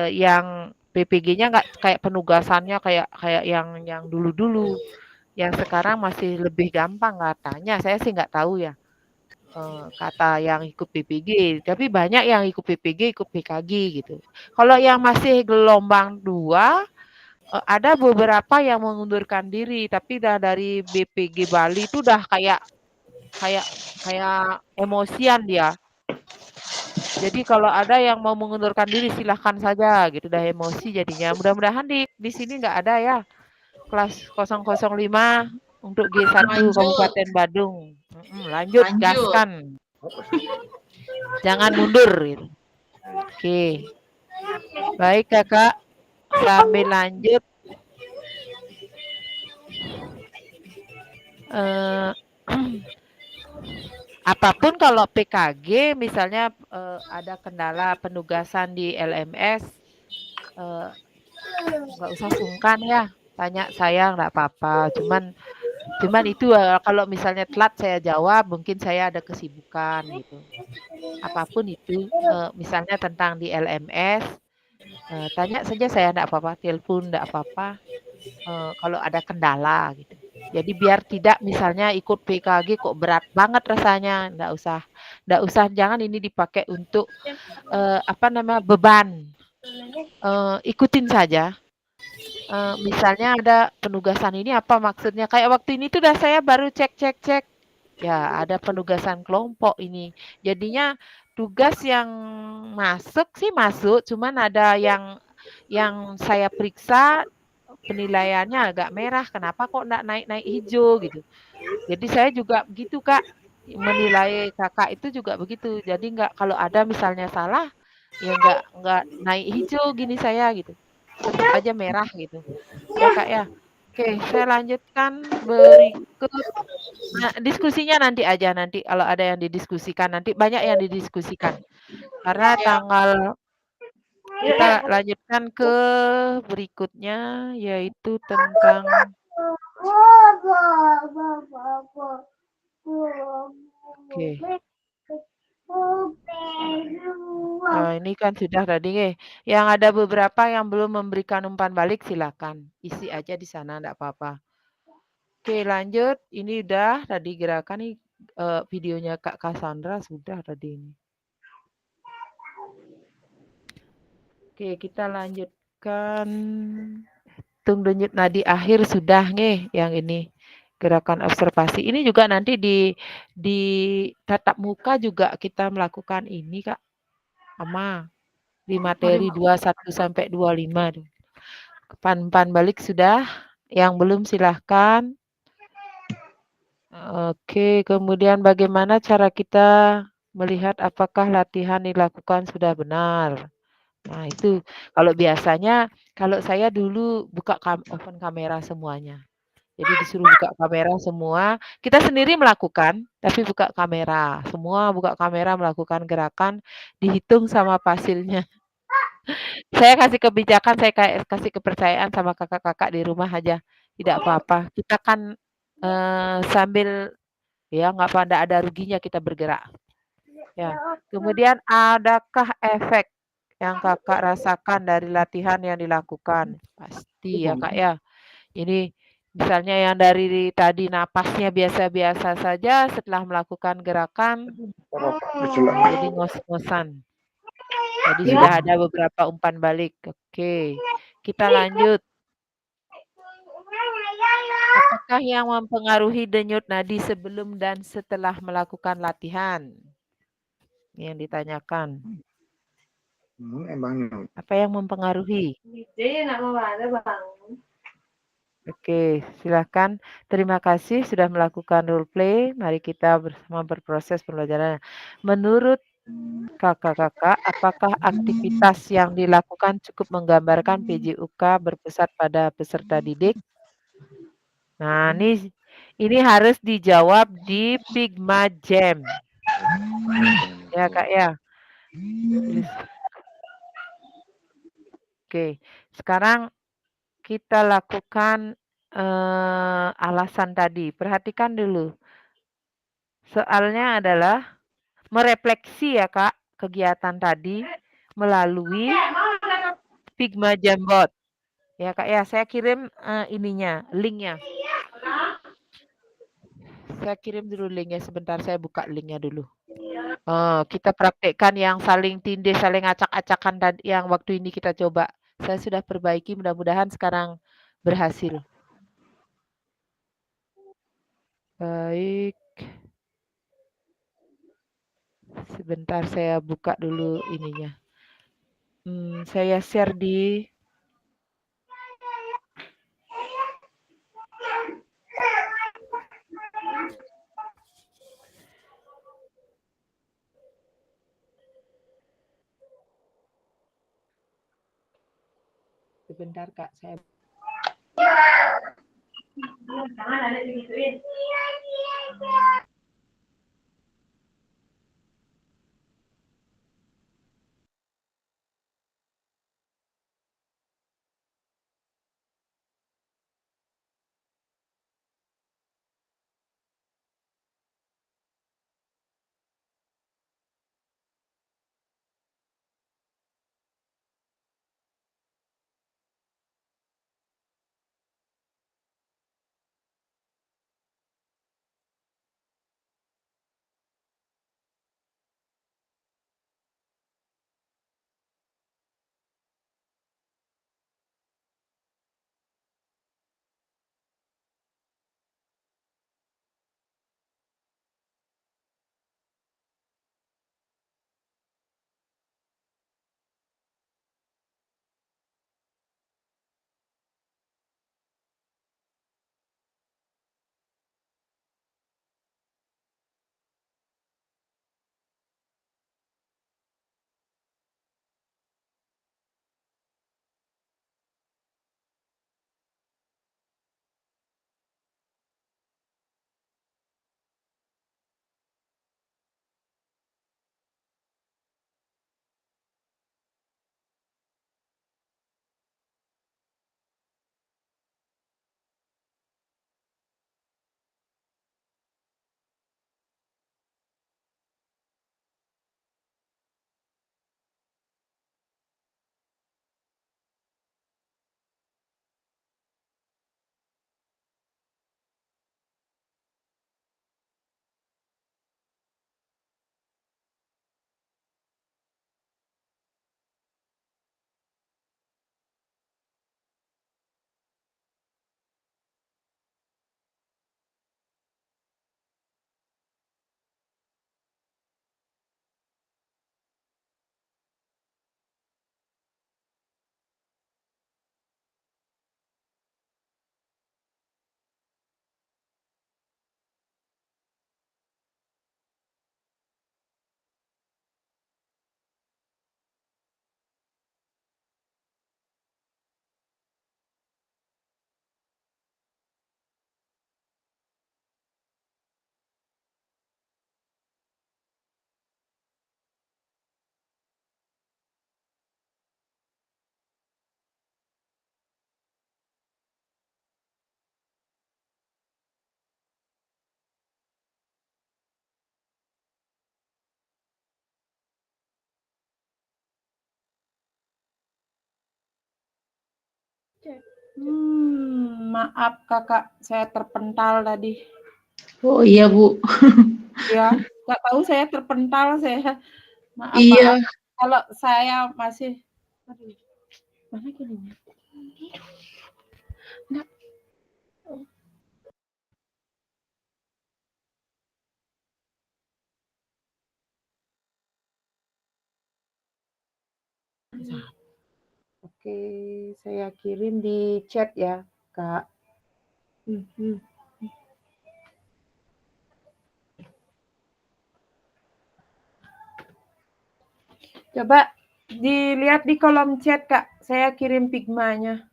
yang PPG-nya nggak kayak penugasannya kayak yang dulu-dulu. Yang sekarang masih lebih gampang katanya. Saya sih nggak tahu ya. Kata yang ikut PPG, tapi banyak yang ikut PPG, ikut PKG gitu. Kalau yang masih gelombang 2, ada beberapa yang mengundurkan diri, tapi dari BPG Bali itu udah kayak kayak kayak emosian dia. Jadi kalau ada yang mau mengundurkan diri silahkan saja gitu, udah emosi jadinya. Mudah-mudahan di sini nggak ada ya kelas 005 untuk G1 Lanjut, Kabupaten Badung. Lanjut, lanjut. gaskan. Jangan mundur gitu. Oke. Baik Kakak, sambil lanjut. Apapun kalau PKG misalnya ada kendala penugasan di LMS, nggak usah sungkan ya, tanya saya nggak apa-apa. Cuman itu kalau misalnya telat saya jawab, mungkin saya ada kesibukan gitu. Apapun itu, misalnya tentang di LMS, tanya saja saya nggak apa-apa, telepon nggak apa-apa. Kalau ada kendala gitu. Jadi biar tidak misalnya ikut PKG kok berat banget rasanya, nggak usah jangan ini dipakai untuk beban. Ikutin saja. Misalnya ada penugasan ini apa maksudnya? Kayak waktu ini tuh udah saya baru cek. Ya, ada penugasan kelompok ini. Jadinya tugas yang masuk sih masuk, cuman ada yang saya periksa penilaiannya agak merah. Kenapa kok enggak naik-naik hijau gitu. Jadi saya juga begitu, Kak. Menilai Kakak itu juga begitu. Jadi enggak kalau ada misalnya salah ya enggak naik hijau gini saya gitu. Tetap aja merah gitu. Ya, Kak ya. Oke, saya lanjutkan berikut. Nah, diskusinya nanti aja nanti kalau ada yang didiskusikan nanti banyak yang didiskusikan. Karena kita lanjutkan ke berikutnya yaitu tentang oke. Ini kan sudah tadi yang ada beberapa yang belum memberikan umpan balik silakan isi aja di sana enggak apa-apa. Oke, lanjut. Ini udah tadi gerakan nih videonya Kak Cassandra sudah tadi ini. Oke, kita lanjutkan. Tung denyut nadi akhir sudah yang ini gerakan observasi. Ini juga nanti di tatap muka juga kita melakukan ini Kak. Sama di materi 21 sampai 25 tuh. Umpan balik sudah. Yang belum silahkan. Oke, kemudian bagaimana cara kita melihat apakah latihan dilakukan sudah benar. Nah, itu kalau biasanya kalau saya dulu buka open kamera semuanya. Jadi disuruh buka kamera semua, kita sendiri melakukan tapi buka kamera. Semua buka kamera melakukan gerakan, dihitung sama hasilnya. Saya kasih kebijakan, saya kasih kepercayaan sama kakak-kakak di rumah aja. Tidak apa-apa. Kita kan sambil ya nggak ada ruginya kita bergerak. Ya. Kemudian adakah efek yang Kakak rasakan dari latihan yang dilakukan? Pasti ya Kak ya. Ini misalnya yang dari tadi napasnya biasa-biasa saja setelah melakukan gerakan jadi ngos-ngosan. Jadi sudah ada beberapa umpan balik. Oke. Kita lanjut. Apakah yang mempengaruhi denyut nadi sebelum dan setelah melakukan latihan? Yang ditanyakan. Apa yang mempengaruhi? Oke, silakan. Terima kasih sudah melakukan role play. Mari kita bersama berproses pembelajaran. Menurut kakak-kakak, apakah aktivitas yang dilakukan cukup menggambarkan PJUK berpusat pada peserta didik? Nah, ini harus dijawab di Figma Jam. Ya, Kak ya. Oke, sekarang kita lakukan alasan tadi. Perhatikan dulu. Soalnya adalah merefleksi ya Kak kegiatan tadi melalui Figma Jambot. Ya Kak ya, saya kirim ininya, linknya. Saya kirim dulu linknya sebentar, saya buka linknya dulu. Kita praktekkan yang saling tindih, saling acak-acakan dan yang waktu ini kita coba. Saya sudah perbaiki, mudah-mudahan sekarang berhasil. Baik. Sebentar saya buka dulu ininya. Saya share di sebentar Kak, saya maaf Kakak, saya terpental tadi. Oh iya, Bu. Ya, nggak tahu saya terpental saya. Maaf, Iya. maaf. Kalau saya masih, aduh, mana gininya? Nggak. Oke, saya kirim di chat ya, Kak. Coba dilihat di kolom chat, Kak. Saya kirim Figma-nya.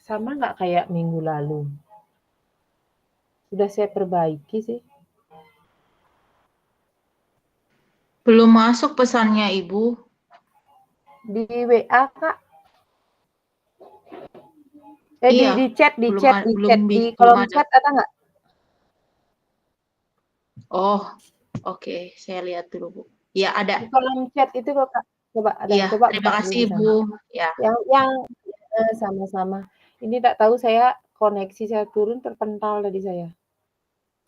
Sama nggak kayak minggu lalu? Sudah saya perbaiki sih. Belum masuk pesannya, Ibu. Di WA, Kak. Iya, Di chat, di belum chat, a- di belum chat, bi- di belum kolom ada. chat ada nggak? Oh, oke, saya lihat dulu, Bu. Ya, Di ada. kolom chat itu kok, Kak. Coba ada, Iya, coba terima buka dulu kasih, di Ibu. sana. Ya. Yang sama-sama. Ini tak tahu saya koneksi saya turun terpental tadi saya.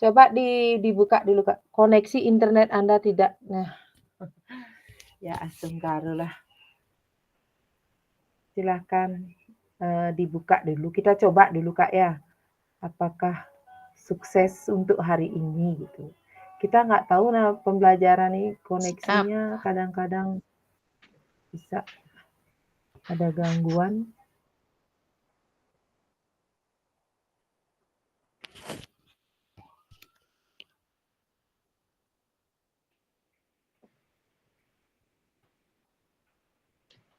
Coba dibuka dulu, Kak. Koneksi internet Anda tidak. Nah, ya asungkaru lah. Silahkan dibuka dulu. Kita coba dulu, Kak, ya. Apakah sukses untuk hari ini gitu. Kita nggak tahu nah pembelajaran ini koneksinya kadang-kadang bisa ada gangguan.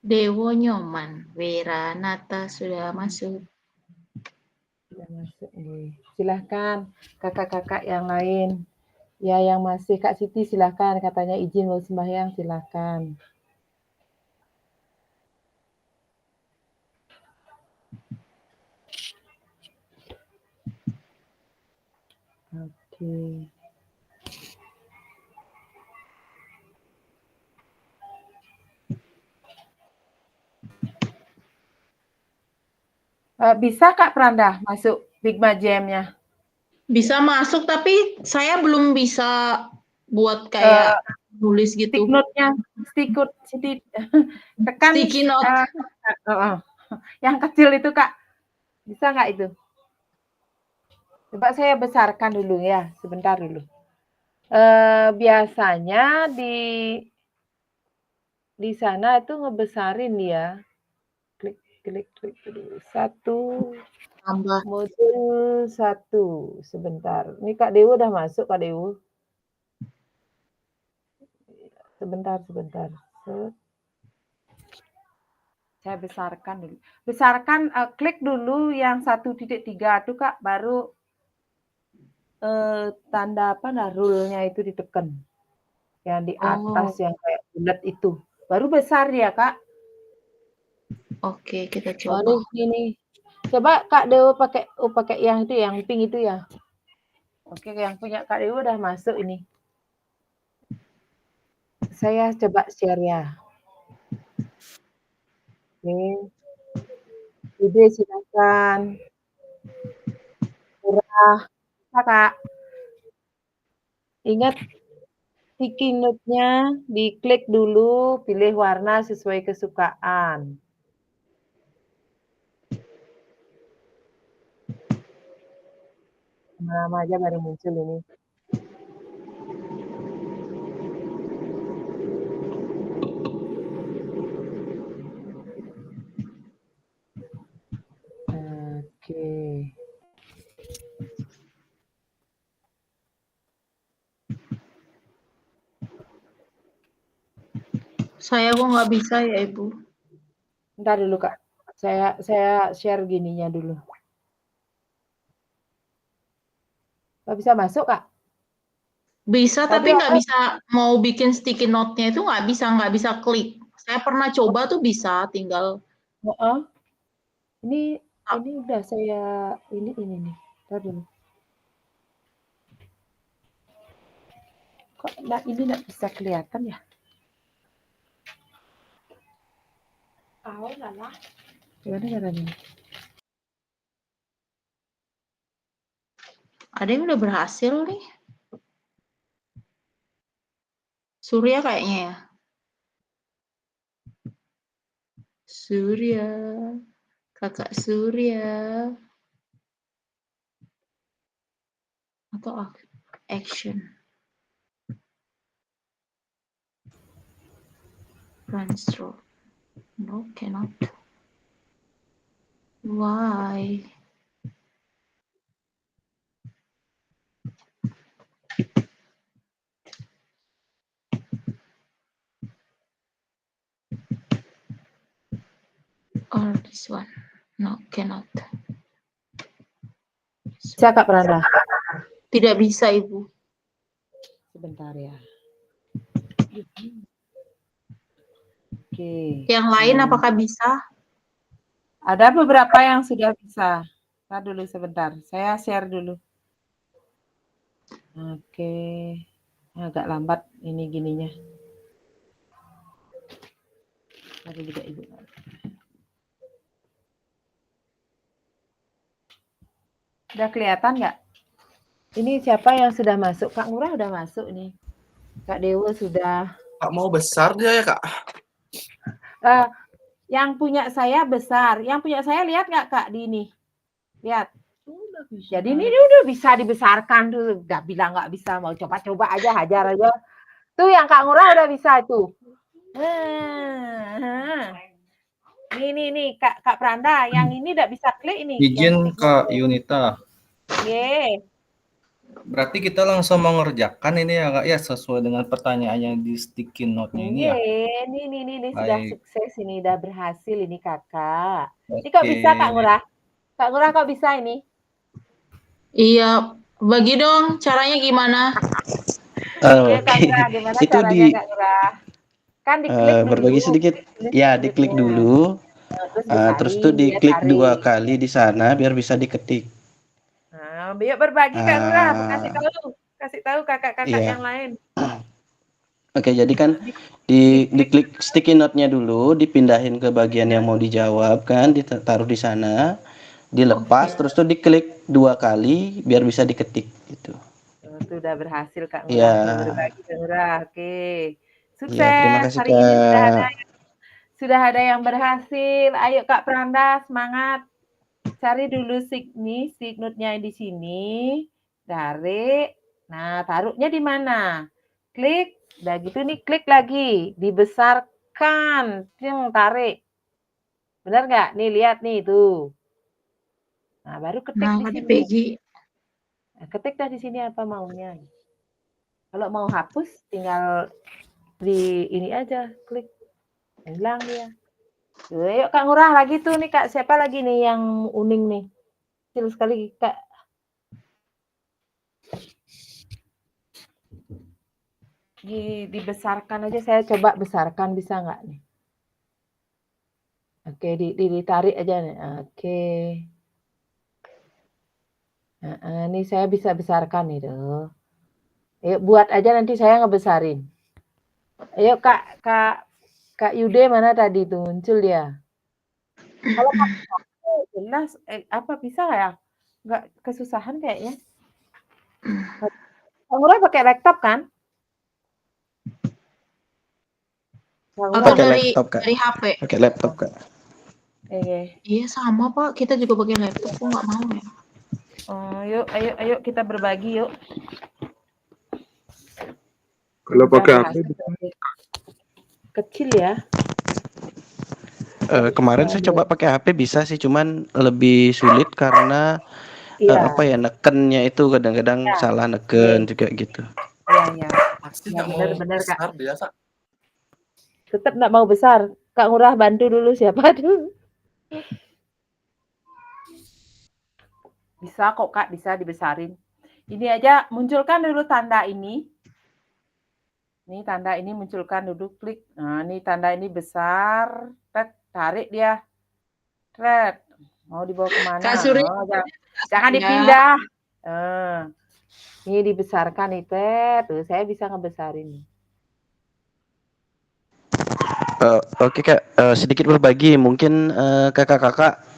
Dewo Nyoman, Wiranata sudah masuk. Sudah masuk nih. Silahkan kakak-kakak yang lain. Ya yang masih Kak Siti silahkan katanya izin mau sembahyang silahkan. Oke. Bisa Kak Pranda masuk Bigma Jam-nya? Bisa masuk, tapi saya belum bisa buat kayak nulis gitu. Stick note-nya, tekan Sticky note. yang kecil itu Kak. Bisa nggak itu? Coba saya besarkan dulu ya, sebentar dulu. Biasanya di sana itu ngebesarin ya. Klik dulu. 1 Tambah. modul 1 sebentar. Ini Kak Dewo udah masuk Kak Dewo. Sebentar. Saya besarkan dulu. Besarkan, klik dulu yang 1.3 tuh Kak, baru tanda apa nah rule-nya itu ditekan. Yang di atas yang kayak bulat itu. Baru besar ya Kak. Oke, kita Oh, coba. ini. Coba Kak Dewo pakai yang itu, yang pink itu ya. Oke, yang punya Kak Dewo udah masuk ini. Saya coba share ya. Oke. Ide silakan. Murah. Bisa, Kak. Ingat sticky note-nya diklik dulu, pilih warna sesuai kesukaan. Lama aja baru muncul ini. Oke. Saya kok nggak bisa ya, Ibu. Bentar dulu, Kak. Saya share gininya dulu. Nggak bisa masuk, Kak? Bisa, Tadi tapi nggak bisa mau bikin sticky note-nya itu nggak bisa klik. Saya pernah coba tuh bisa, tinggal. Ini udah saya ini nih. Bentar dulu. Kok ini nggak bisa kelihatan ya? Lah. Gimana caranya? Ada yang udah berhasil nih. Surya kayaknya ya. Surya. Kakak Surya. Atau action. Run stroke. No, cannot. Why? Or this one. No, cannot. Bisa, Kak Pranda? Tidak bisa, Ibu. Sebentar ya. Oke. Yang lain apakah bisa? Ada beberapa yang sudah bisa. Ntar dulu sebentar. Saya share dulu. Oke. Agak lambat ini gininya. Ada juga Ibu. Udah kelihatan nggak? Ini siapa yang sudah masuk? Kak Ngurah udah masuk nih. Kak Dewo sudah. Kak mau besar dia ya, Kak? Yang punya saya besar. Yang punya saya lihat nggak Kak di ini? Lihat. Jadi ini udah bisa dibesarkan tuh. Udah bilang nggak bisa. Mau coba-coba aja, hajar aja. Tuh yang Kak Ngurah udah bisa tuh. Nih Kak Pranda. Yang ini udah bisa klik ini. Izin Kak Yunita. Oke. Berarti kita langsung mengerjakan ini ya Kak ya sesuai dengan pertanyaan yang di sticky note-nya ini ya. Ini sudah Baik. sukses ini, udah berhasil ini Kakak. Ini Oke. kok bisa Kak Ngurah? Kak Ngurah kok bisa ini? Iya, bagi dong caranya gimana? Oke, Kak Ngurah, gimana itu caranya Kak Ngurah? Kan diklik dulu. berbagi sedikit. Ya, diklik dulu. Terus tuh diklik 2 kali di sana biar bisa diketik. Nah, yuk berbagi Kak Ngurah, kasih tahu kakak-kakak Iya. yang lain. Oke, jadi kan diklik sticky note-nya dulu, dipindahin ke bagian yang mau dijawab kan, ditaruh di sana, dilepas, terus tuh diklik 2 kali biar bisa diketik gitu. Itu udah berhasil Kak Ngurah. Iya. Berbagi Kak Ngurah. Oke. Sukses. Iya, terima kasih Hari ini Kak. sudah ada yang berhasil. Ayo Kak Pranda, semangat. Cari dulu signotnya di sini. Tarik. Nah, taruhnya di mana? Klik. Udah gitu nih, klik lagi. Dibesarkan. Tarik. Benar nggak? Nih, lihat nih, tuh. Nah, baru ketik Nah, di Adik sini. Peggy. Nah, ketik dah di sini apa maunya. Kalau mau hapus, tinggal di ini aja, klik. Hilang dia. Yuk Kak Ngurah lagi tuh nih Kak. Siapa lagi nih yang uning nih? Kecil sekali Kak. Dibesarkan aja, saya coba besarkan bisa nggak nih? Oke, ditarik aja nih. Oke. Nih saya bisa besarkan nih tuh. Ayo buat aja nanti saya ngebesarin. Ayo Kak Yude mana tadi tuh muncul dia? Kalau jelas apa bisa nggak ya? Nggak kesusahan kayaknya. Kak Ngurah pakai laptop kan? Atau Pakai dari laptop, Kak. HP? Pakai laptop, Kak. Iya sama Pak, kita juga pakai laptop kok nggak mau ya. Yuk, ayo kita berbagi yuk. Kalau pakai HP kecil ya. Kemarin saya coba pakai HP bisa sih, cuman lebih sulit karena nekennya itu kadang-kadang salah neken juga gitu. Iya. Pasti nggak mau Benar Kak. besar dia Kak. Tetap nggak mau besar. Kak Ngurah bantu dulu siapa tuh? Bisa kok Kak, bisa dibesarin. Ini aja munculkan dulu tanda ini. Nih tanda ini munculkan dulu, klik. Nah, ini tanda ini besar. Tarik dia. Mau dibawa kemana? Kak Suri, jangan dipindah. Ini dibesarkan nih, tuh saya bisa ngebesarin. Oke Kak, sedikit berbagi. Mungkin kakak-kakak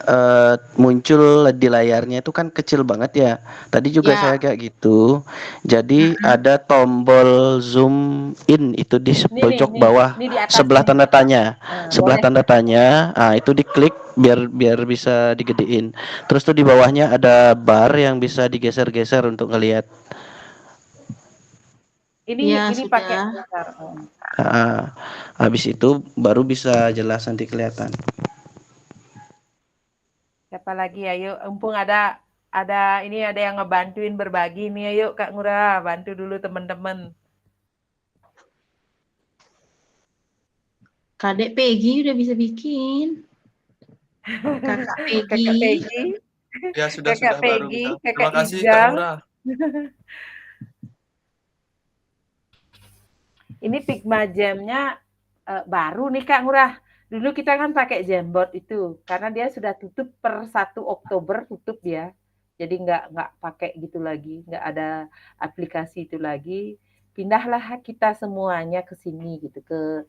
muncul di layarnya itu kan kecil banget ya. Tadi juga saya kayak gitu. Jadi ada tombol zoom in itu di pojok bawah sebelah tanda tanya. Sebelah tanda tanya, itu diklik biar bisa digedein. Terus tuh di bawahnya ada bar yang bisa digeser-geser untuk ngelihat. Ini pakai habis itu baru bisa jelas nanti kelihatan. Siapa lagi? Ayo, mumpung ada yang ngebantuin berbagi nih. Ayo Kak Ngurah, bantu dulu teman-teman. Kadek Peggy udah bisa bikin. Kakak Peggy. Ya sudah baru bisa. Terima kasih Kak Ngurah. Ini Figma Jam-nya baru nih Kak Ngurah. Dulu kita kan pakai Jamboard itu, karena dia sudah tutup per 1 Oktober tutup dia. Jadi nggak pakai gitu lagi, nggak ada aplikasi itu lagi. Pindahlah kita semuanya ke sini gitu, ke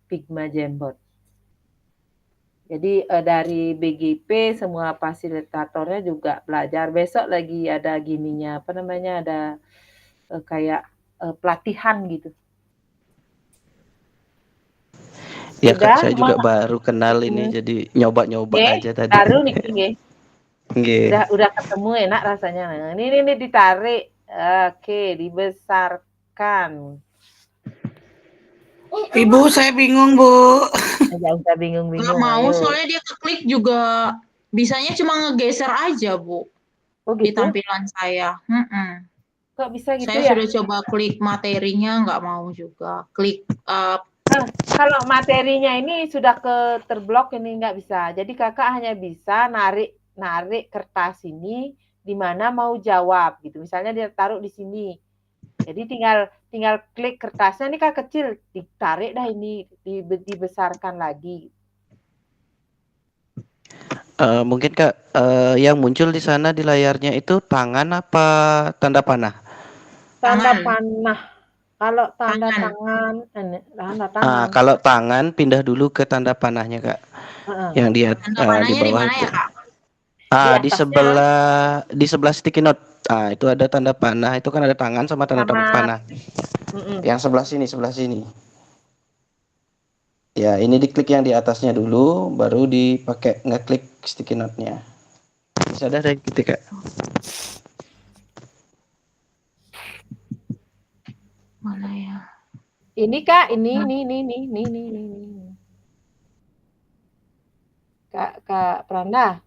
Figma Jamboard. Jadi dari BGP semua fasilitatornya juga belajar. Besok lagi ada gininya, apa namanya, ada kayak pelatihan gitu. Ya Kak, Sudah, saya juga baru kenal ini, jadi nyoba-nyoba aja tadi. baru nih, nggih. Nggih. Udah ketemu enak rasanya. Nah, ini ditarik. Oke, dibesarkan. Ibu, saya bingung, Bu. Jangan usah bingung-bingung. Nggak mau, ayo. soalnya dia keklik juga bisanya cuma ngegeser aja, Bu. Oh Di gitu? tampilan saya. Kok bisa gitu Saya ya? sudah coba klik materinya, nggak mau juga. Klik Kalau materinya ini sudah terblok ini nggak bisa. Jadi kakak hanya bisa narik kertas ini di mana mau jawab gitu. Misalnya dia taruh di sini. Jadi tinggal klik kertasnya ini kan kecil, ditarik dah ini, dibesarkan lagi. Mungkin Kak, yang muncul di sana di layarnya itu tangan apa tanda panah? Tanda panah. Kalau tanda tangan, tanda tangan. Kalau tangan pindah dulu ke tanda panahnya Kak. Yang di bawah itu. Di sebelah sticky note. Itu ada tanda panah, itu kan ada tangan sama tanda panah. Yang sebelah sini. Ya, ini diklik yang di atasnya dulu, baru dipakai ngeklik sticky note-nya. Bisa ada gitu Kak. mana ya? Ini Kak, ini. Kak Pranda.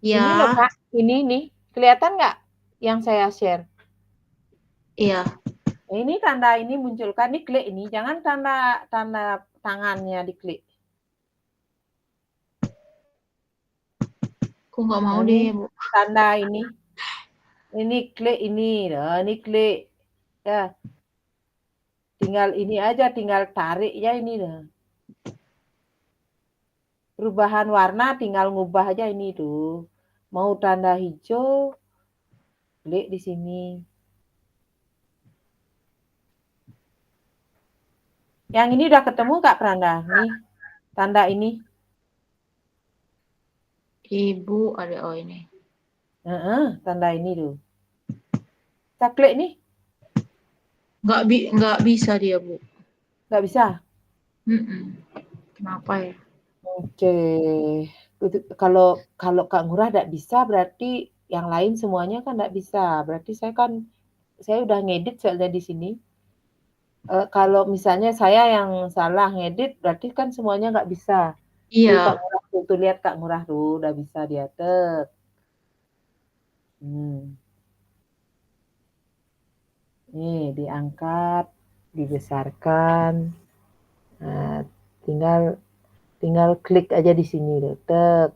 Ya. Ini loh Kak, ini nih. Kelihatan nggak yang saya share? Iya. Ini tanda ini munculkan, ini klik ini. Jangan tanda tangannya diklik. Kok nggak mau deh, Bu? Tanda ini. Ini klik ini. Nah, ini klik. Ya. Tinggal ini aja, tinggal tarik ya ini dah. Perubahan warna tinggal ngubah aja ini tuh. Mau tanda hijau, klik di sini. Yang ini udah ketemu Kak Pranda? Nih, tanda ini. Ibu ada ini. Tanda ini tuh. Kita klik nih. Nggak bisa dia, Bu. Nggak bisa? Kenapa ya? Oke. Kalau Kak Ngurah nggak bisa, berarti yang lain semuanya kan nggak bisa. Berarti saya udah ngedit soalnya di sini. Kalau misalnya saya yang salah ngedit, berarti kan semuanya nggak bisa. Iya. Kak Ngurah tuh lihat Kak Ngurah tuh udah bisa dia tek. Nih diangkat, dibesarkan. Nah, tinggal klik aja di sini deh. Tek.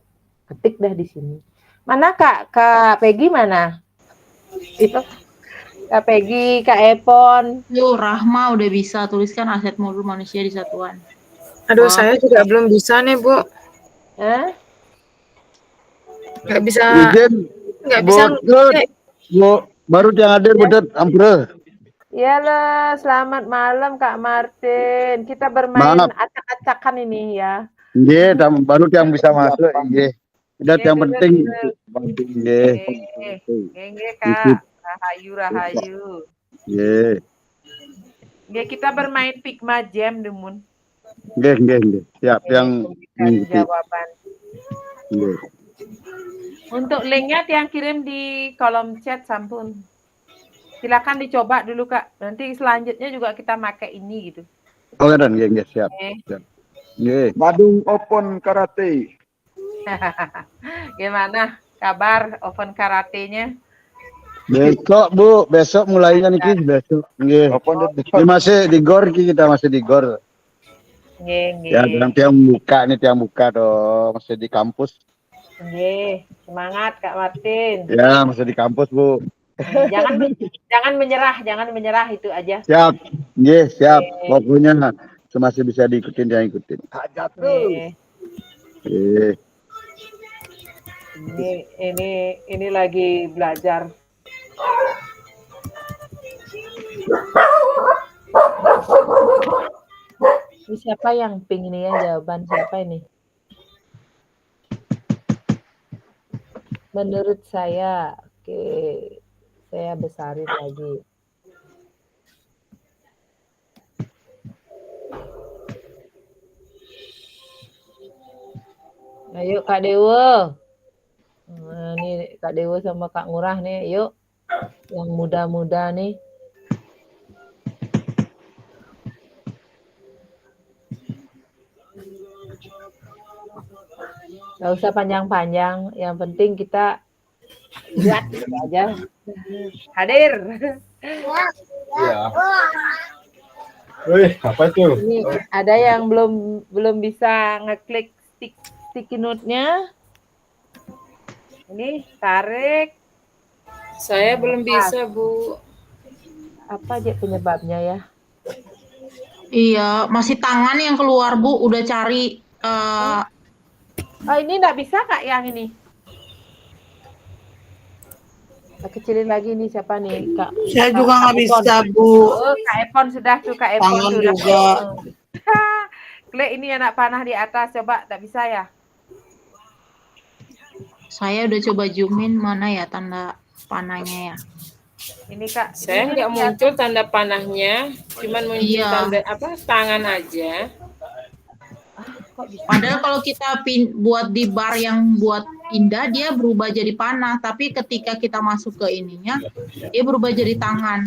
Ketik dah di sini. Mana Kak Peggy mana? Itu Kak Peggy, Kak Epon. Rahma udah bisa tuliskan aset modul manusia di satuan. Aduh, saya juga belum bisa nih, Bu. Nggak bisa. Nggak bisa. Bu, baru yang hadir betul, Ampre. Iyalah, selamat malam Kak Martin. Kita bermain acak-acakan ini ya. Nggih, baru yang bisa masuk, nggih. Dan yang penting nggih. Nggih Kak. Rahayu. Nggih. Nggih, kita bermain Figma Jam demun. Nggih. Siap yang jawaban. Nggih. Untuk linknya yang kirim di kolom chat sampun. Silakan dicoba dulu Kak. Nanti selanjutnya juga kita pakai ini gitu. Oh, dan nggih, siap. Nggih. Badung Open Karate. Gimana kabar Open Karate-nya? Besok Bu, besok mulainya nih besok. Nggih. Ini masih di GOR kita masih di GOR. Nggih. Ya, nanti yang buka toh, masih di kampus. Nggih, semangat Kak Martin. Ya, masih di kampus, Bu. Jangan menyerah itu aja. Siap. Nggih, siap. Oke. Pokoknya masih bisa diikutin, jangan ikutin. Nih, ini lagi belajar. Ini siapa yang ping ini ya, jawaban siapa ini? Menurut saya, oke, saya besarin lagi. Ayo Kak Dewa. Nah, ini Kak Dewa sama Kak Ngurah nih, yuk. Yang muda-muda nih. Gak usah panjang-panjang, yang penting kita lihat gitu aja. Hadir. Iya. Wih, apa itu? Ini ada yang belum bisa ngeklik sticky note-nya. Ini tarik. Saya belum bisa, Bu. Apa aja penyebabnya ya? Iya, masih tangan yang keluar, Bu. Udah cari Oh, ini enggak bisa Kak yang ini. Kecilin lagi nih siapa nih Kak? Saya juga nggak Epon. bisa, Bu. Oh, Kak Epon sudah tuh Kak Epon Tangan sudah. juga. Klik ini anak panah di atas coba, enggak bisa ya? saya udah coba zoomin mana ya tanda panahnya ya. Ini Kak, Saya ini nggak muncul tanda panahnya, cuman muncul Iya. tanda apa tangan aja. Padahal kalau kita buat di bar yang buat pindah dia berubah jadi panah, tapi ketika kita masuk ke ininya dia berubah jadi tangan.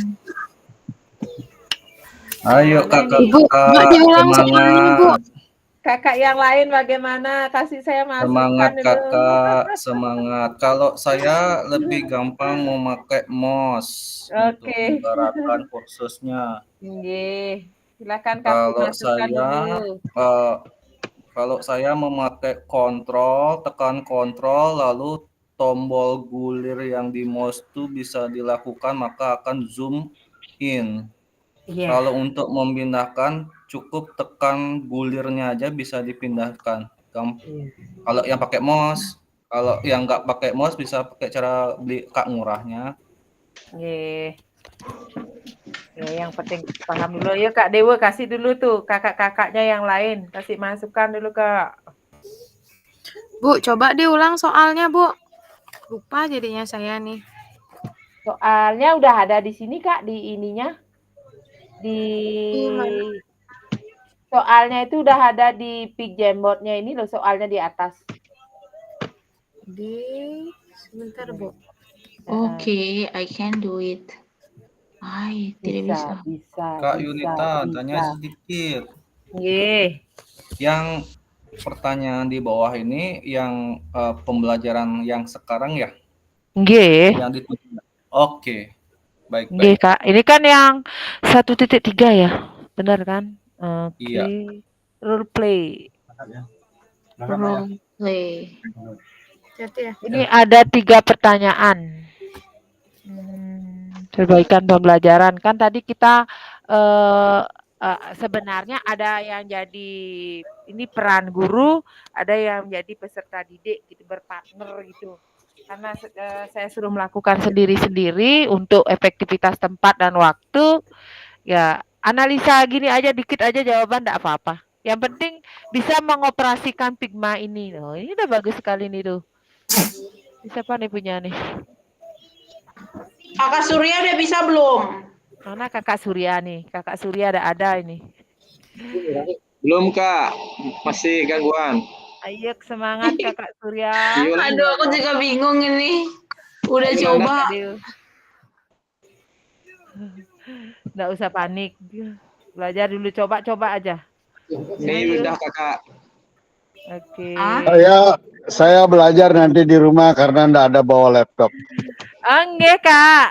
Ayo kakak, Ibu, Mbak diulang soalnya, Bu. Kakak yang lain bagaimana? Kasih saya masukan semangat dulu. kakak, semangat. Kalau saya lebih gampang memakai mouse untuk Oke. menggerakkan kursusnya. Nggih. Silakan kasih Kalau masukan saya, dulu. kalau saya memakai kontrol, tekan kontrol, lalu tombol gulir yang di mouse itu bisa dilakukan, maka akan zoom in. Iya. Kalau untuk memindahkan, cukup tekan gulirnya aja bisa dipindahkan. Kalau yang pakai mouse, kalau yang nggak pakai mouse bisa pakai cara beli Kak Ngurahnya. Nggih. Ya, yang penting paham dulu. Yuk Kak Dewa kasih dulu tuh kakak-kakaknya yang lain. Kasih masukan dulu Kak. Bu, coba diulang soalnya, Bu. Lupa jadinya saya nih. Soalnya udah ada di sini Kak, di ininya. Di Gimana? soalnya itu udah ada di Pick Jamboard-nya ini loh, soalnya di atas. Sebentar, Bu. Oke, I can do it. Ay, tidak bisa. Kak Yunita, tanya sedikit. Nggih. Yang pertanyaan di bawah ini yang pembelajaran yang sekarang ya? Nggih. Yang ditulis. Oke. Baik, Nggih, baik. Kak. Ini kan yang 1.3 ya? Benar kan? Oke. Iya. Role play. Role play. Ini ada 3 pertanyaan. Perbaikan pembelajaran. Kan tadi kita sebenarnya ada yang jadi ini peran guru, ada yang jadi peserta didik gitu, berpartner gitu. Karena saya suruh melakukan sendiri-sendiri untuk efektivitas tempat dan waktu, ya analisa gini aja dikit aja jawaban enggak apa-apa. Yang penting bisa mengoperasikan Figma ini. Oh, ini udah bagus sekali nih tuh. Siapa nih punya nih? Kakak Surya udah bisa belum? Mana Kakak Surya nih? Kakak Surya ada ini. Belum Kak, masih gangguan. Ayo semangat Kakak Surya. Aduh, aku juga bingung ini. Udah coba. Nggak usah panik. Belajar dulu, coba aja. Ini udah Kakak. Oke. Saya belajar nanti di rumah karena ndak ada bawa laptop. Enggak Kak.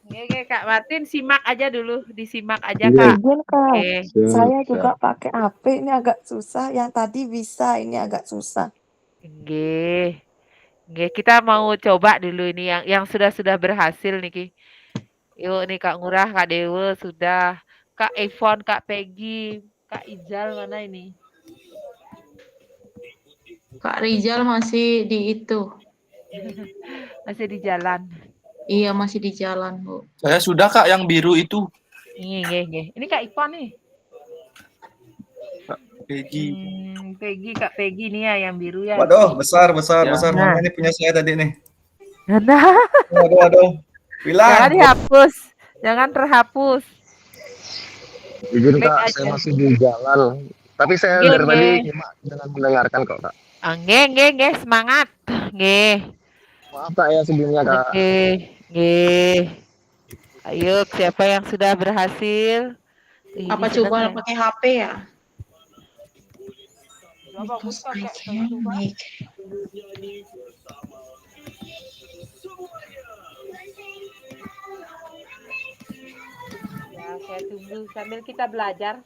Oke, Kak Martin simak aja dulu, disimak aja Kak. Izin Kak, Oke. saya juga pakai HP ini agak susah. Yang tadi bisa, ini agak susah. Oke. Nggih, kita mau coba dulu ini yang sudah berhasil niki. Yuk nih Kak Ngurah, Kak Dewa sudah, Kak Evon, Kak Peggy, Kak Ijal mana ini? Kak Rizal masih di itu. Masih di jalan. Iya, masih di jalan, Bu. Saya sudah Kak yang biru itu. Nggih. Ini Kak Ivon nih. Peggy. Kak Peggy nih ya yang biru ya. Waduh, besar. Ya. Mana ini punya saya tadi nih. Nah. Waduh. Bilang. Jangan dihapus. Jangan terhapus. Izin Klik Kak, aja. saya masih di jalan. Tapi saya Nggih, dari tadi nggih. nyimak dengan mendengarkan kok Kak. Nggih, semangat. Nggih. Maaf Kak ya sebelumnya Kak. Nggih. Ayo, siapa yang sudah berhasil? Apa Ini coba seneng ya. pakai HP ya? Coba Because buka I Kak, can coba. make. Ya, saya tunggu sambil kita belajar.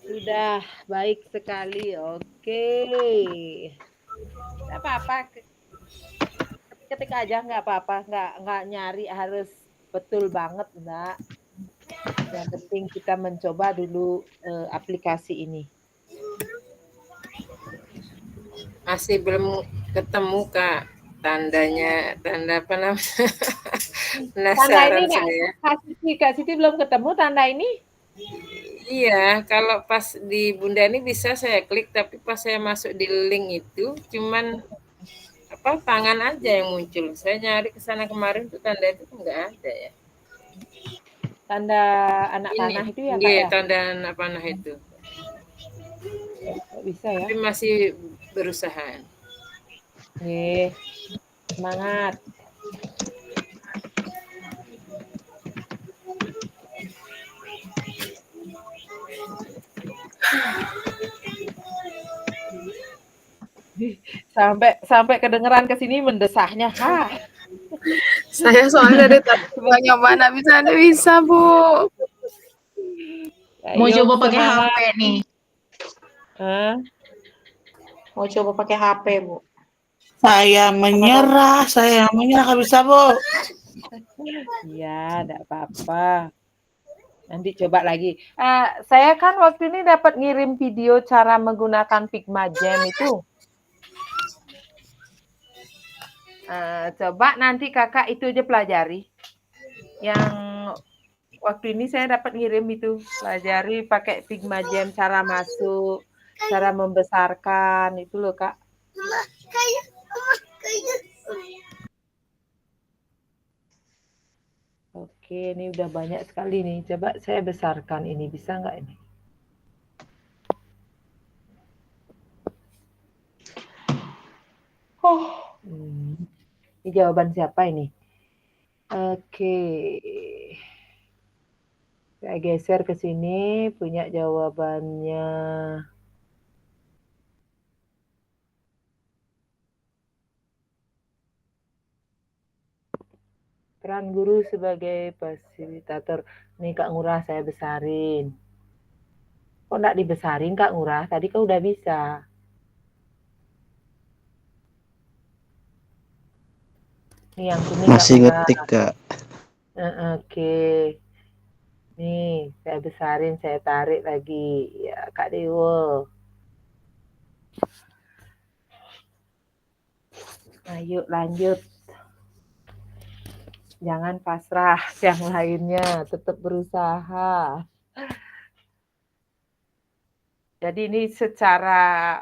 Sudah baik sekali. Oke. Nggak apa-apa. Ketik aja nggak apa-apa. Nggak nyari harus betul banget, enggak. Yang penting kita mencoba dulu aplikasi ini. Masih belum ketemu Kak tandanya, tanda apa namanya? Tanda Penasaran ini saya. Kak Siti belum ketemu tanda ini? Iya, kalau pas di Bunda ini bisa saya klik, tapi pas saya masuk di link itu cuman apa tangan aja yang muncul. Saya nyari ke sana kemarin tuh tanda itu nggak ada ya. Tanda anak panah itu ya Kak Iya, ya? tanda anak panah itu. Nggak bisa ya? Tapi masih berusaha. Nih, semangat. Sampai kedengeran ke sini mendesahnya. Saya soalnya dari tadi nyoba nggak bisa, Bu. Mau Ayo, coba pakai semangat. HP nih. Mau coba pakai HP, Bu. Saya menyerah nggak bisa, Bu. Iya, enggak apa-apa. Nanti coba lagi. Saya kan waktu ini dapat ngirim video cara menggunakan Figma Jam itu. Coba nanti kakak itu aja pelajari. Yang waktu ini saya dapat ngirim itu. Pelajari pakai Figma Jam, cara masuk, cara membesarkan. Itu loh, Kak. Oke, ini udah banyak sekali nih. Coba saya besarkan ini. Bisa nggak ini? Ini jawaban siapa ini? Oke. Saya geser ke sini, punya jawabannya. Peran guru sebagai fasilitator. Nih Kak Ngurah saya besarin. Kok enggak dibesarin Kak Ngurah? Tadi kan udah bisa. Nih yang kuning Masih Kak Ngurah. ngetik Kak. Oke. Nih, saya besarin, saya tarik lagi. Ya, Kak Dewo. Ayo lanjut. Jangan pasrah yang lainnya, tetap berusaha. Jadi ini secara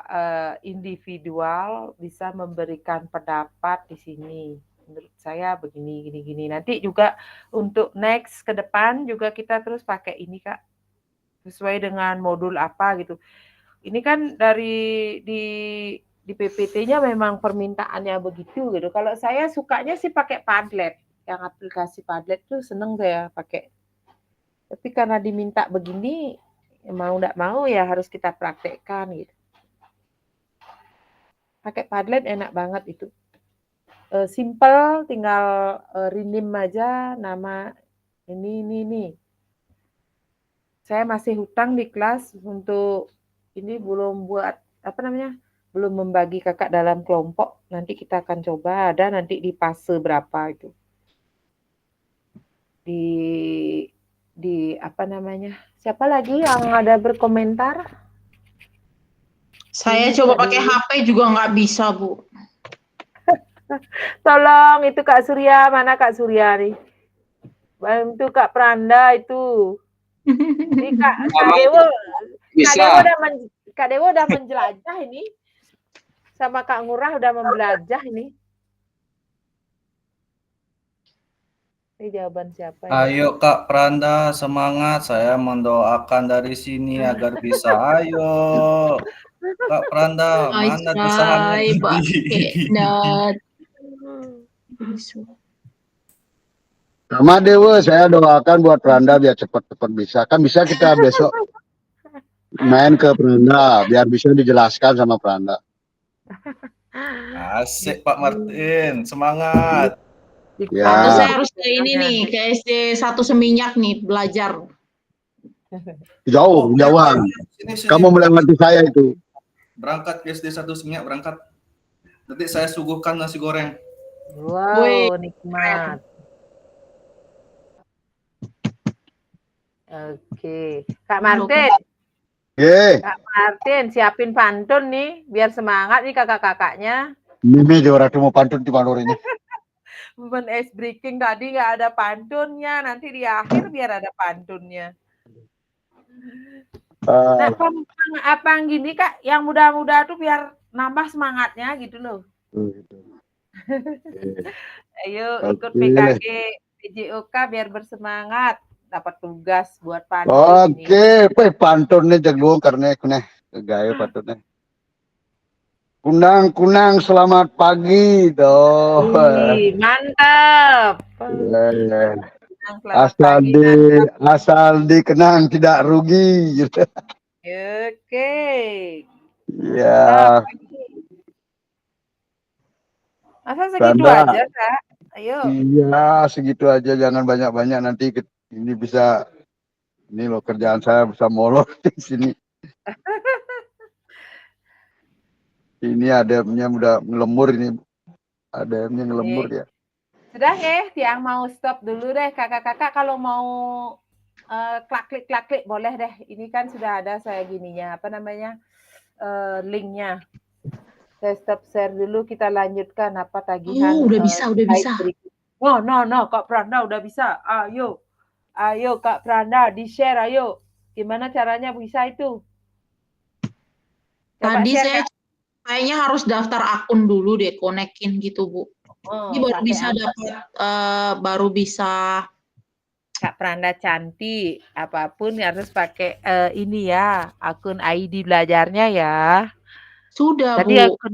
individual bisa memberikan pendapat di sini. Menurut saya begini, gini. Nanti juga untuk next ke depan juga kita terus pakai ini Kak. Sesuai dengan modul apa gitu. Ini kan dari di PPT-nya memang permintaannya begitu gitu. Kalau saya sukanya sih pakai Padlet. Yang aplikasi Padlet tuh seneng saya pakai. Tapi karena diminta begini, mau nggak mau ya harus kita praktekkan gitu. Pakai Padlet enak banget itu. Simple, tinggal rename aja nama ini. Saya masih hutang di kelas untuk ini belum buat apa namanya belum membagi kakak dalam kelompok. Nanti kita akan coba, ada nanti di fase berapa itu. Di apa namanya? Siapa lagi yang ada berkomentar? Saya Ini coba Kak pakai Dewi. HP juga nggak bisa, Bu. Tolong itu Kak Surya, mana Kak Surya nih? Bantu Kak Pranda itu. Ini Kak Dewo, Bisa. Kak Dewo udah menjelajah ini. Sama Kak Ngurah udah membelajah ini. Ini jawaban siapa ya? Ayo Kak Pranda, semangat. Saya mendoakan dari sini agar bisa. Ayo. Kak Pranda, mana Ay, kesemangat? Nat. Sama Dewa, saya doakan buat Pranda biar cepat-cepat bisa. Kan bisa kita besok main ke Pranda biar bisa dijelaskan sama Pranda. Asik Pak Martin, semangat. Atau Ya, saya harus ke ini nih, ke SD 1 Seminyak nih, belajar. jauh, jauhan. Sini. Kamu melewati saya itu. Berangkat ke SD 1 Seminyak, berangkat. Nanti saya suguhkan nasi goreng. Wow, nikmat. Oke, Kak Martin. Kak Martin, siapin pantun nih, biar semangat nih kakak-kakaknya. Mimi juara mau pantun di Manor ini. Men ice breaking tadi nggak ada pantunnya, nanti di akhir biar ada pantunnya. Nah, apa gini Kak, yang muda-muda tuh biar nambah semangatnya gitu loh. Ayo ikut PKG PJOK biar bersemangat, dapat tugas buat pantun. Oke, pantunnya jago karena kena gaya pantunnya. Kunang selamat pagi doh. Mantap. Asal dikenang tidak rugi gitu. Oke. Ya. Masa segitu aja, Kak? Ayo. Iya, segitu aja, jangan banyak-banyak, nanti ini bisa, ini loh kerjaan saya bisa molor di sini. Ini ADM-nya udah ngelemur ini. ADM-nya ngelemur ya. Sudah yang mau stop dulu deh kakak-kakak, kalau mau klik boleh deh. Ini kan sudah ada saya gininya, apa namanya, linknya. Saya stop share dulu, kita lanjutkan apa tagihan. Udah bisa. No, Kak Pranda udah bisa. Ayo Kak Pranda di-share, ayo. Gimana caranya bisa itu? Coba Tadi share, saya Kak. kayaknya harus daftar akun dulu deh, konekin gitu, Bu. Ini baru bisa dapat, baru bisa. Kak Pranda cantik, apapun harus pakai ini ya, akun ID belajarnya ya. Sudah, Tadi Bu. akun,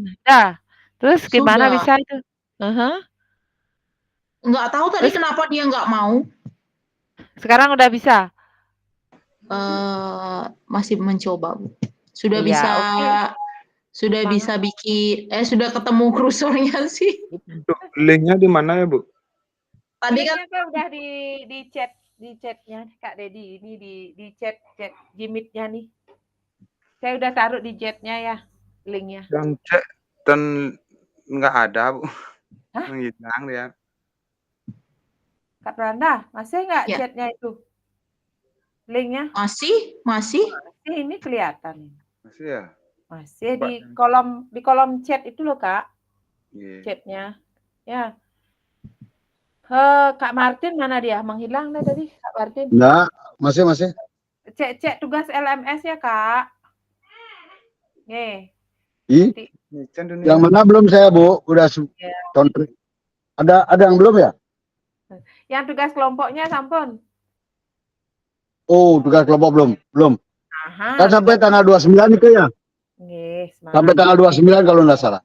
terus gimana Sudah. bisa itu? Nggak tahu tadi kenapa dia nggak mau. Sekarang udah bisa? Masih mencoba, Bu. Sudah Iya, bisa, oke. sudah bisa bikin, sudah ketemu kursornya sih. Linknya di mana ya, Bu? Tadi kan udah di chatnya Kak Dedi, ini di chat Jimit-nya nih. Saya udah taruh di chatnya ya, linknya. Dan cek dan nggak ada, Bu. Hah? Menghilang ya. Kak Pranda, masih nggak chatnya itu? Linknya? Masih. Ini kelihatan. Masih ya? Masih di kolom chat itu loh, Kak. Chatnya. Ya. Kak Martin mana dia? Menghilang dah tadi, Kak Martin. Enggak, masih. Cek tugas LMS ya, Kak. Nih. Yang mana belum saya, Bu? Udah kontrak. Ada yang belum ya? Yang tugas kelompoknya sampun. Oh, tugas kelompok belum. Aha, Kan sampai tanggal 29 itu ya? Sampai tanggal 29 kalau nggak salah.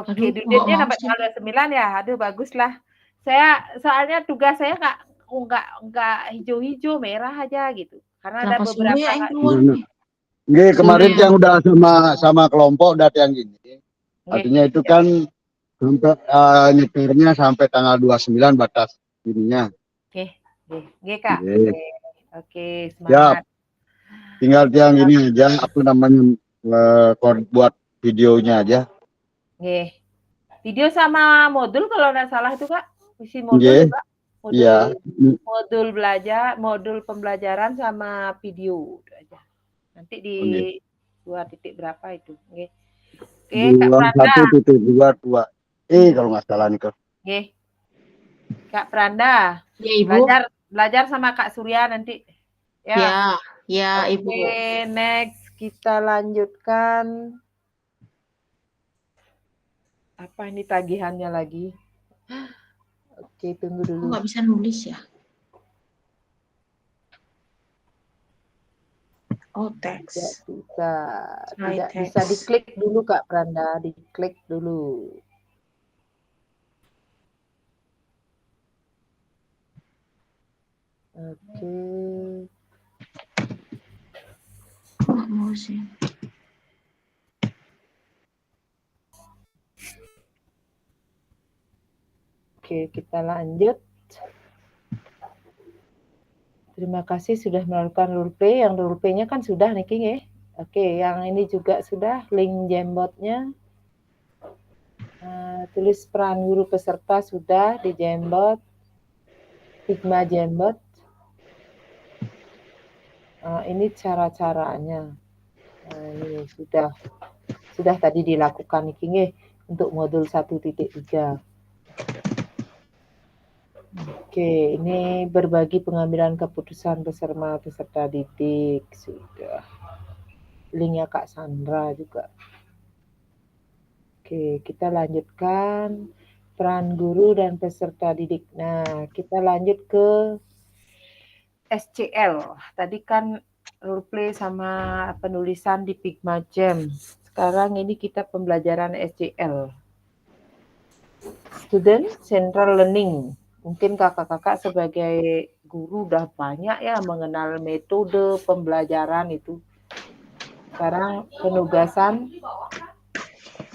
Oke, due-nya sampai tanggal 29 ya. Aduh, baguslah. Soalnya tugas saya nggak hijau-hijau, merah aja gitu. Karena ada beberapa. Nggih, kemarin yang udah sama kelompok udah yang gini. Artinya itu kan sampai nyetirnya sampai tanggal 29 batas ininya. Oke, Kak. Oke, Ya, semangat. tinggal yang ini aja, apa namanya, buat videonya aja. Nggih. Video sama modul kalau nggak salah itu Kak. Isi modul Nggih. Kak. Iya. Modul belajar, modul pembelajaran sama video itu aja. Nanti di Nggih. 2 titik berapa itu. Nggih. Oke, Kak Pranda. 1.22. Kalau nggak salah nih Kak. Nggih. Kak Pranda. Ya, Ibu. Belajar sama Kak Surya nanti. Ya, ya, Ibu. Oke, next kita lanjutkan. Apa ini tagihannya lagi? Oke, tunggu dulu. Nggak bisa nulis ya? Oh, teks. Tidak bisa diklik dulu Kak Pranda, diklik dulu. Oke. Mau sih. Oke, kita lanjut. Terima kasih sudah melakukan roleplay. Yang roleplay-nya kan sudah nih, King ya. Oke, yang ini juga sudah link Jambot-nya. Tulis peran guru peserta sudah di Jambot. Figma Jambot. Ini cara-caranya. Ini sudah tadi dilakukan nih, King ya, untuk modul 1.3. Oke, ini berbagi pengambilan keputusan bersama peserta didik. Sudah. Linknya Kak Sandra juga. Oke, kita lanjutkan peran guru dan peserta didik. Nah, kita lanjut ke SCL. Tadi kan roleplay sama penulisan di Figma Jam. Sekarang ini kita pembelajaran SCL. Student Central Learning. Mungkin kakak-kakak sebagai guru udah banyak ya mengenal metode pembelajaran itu. Sekarang penugasan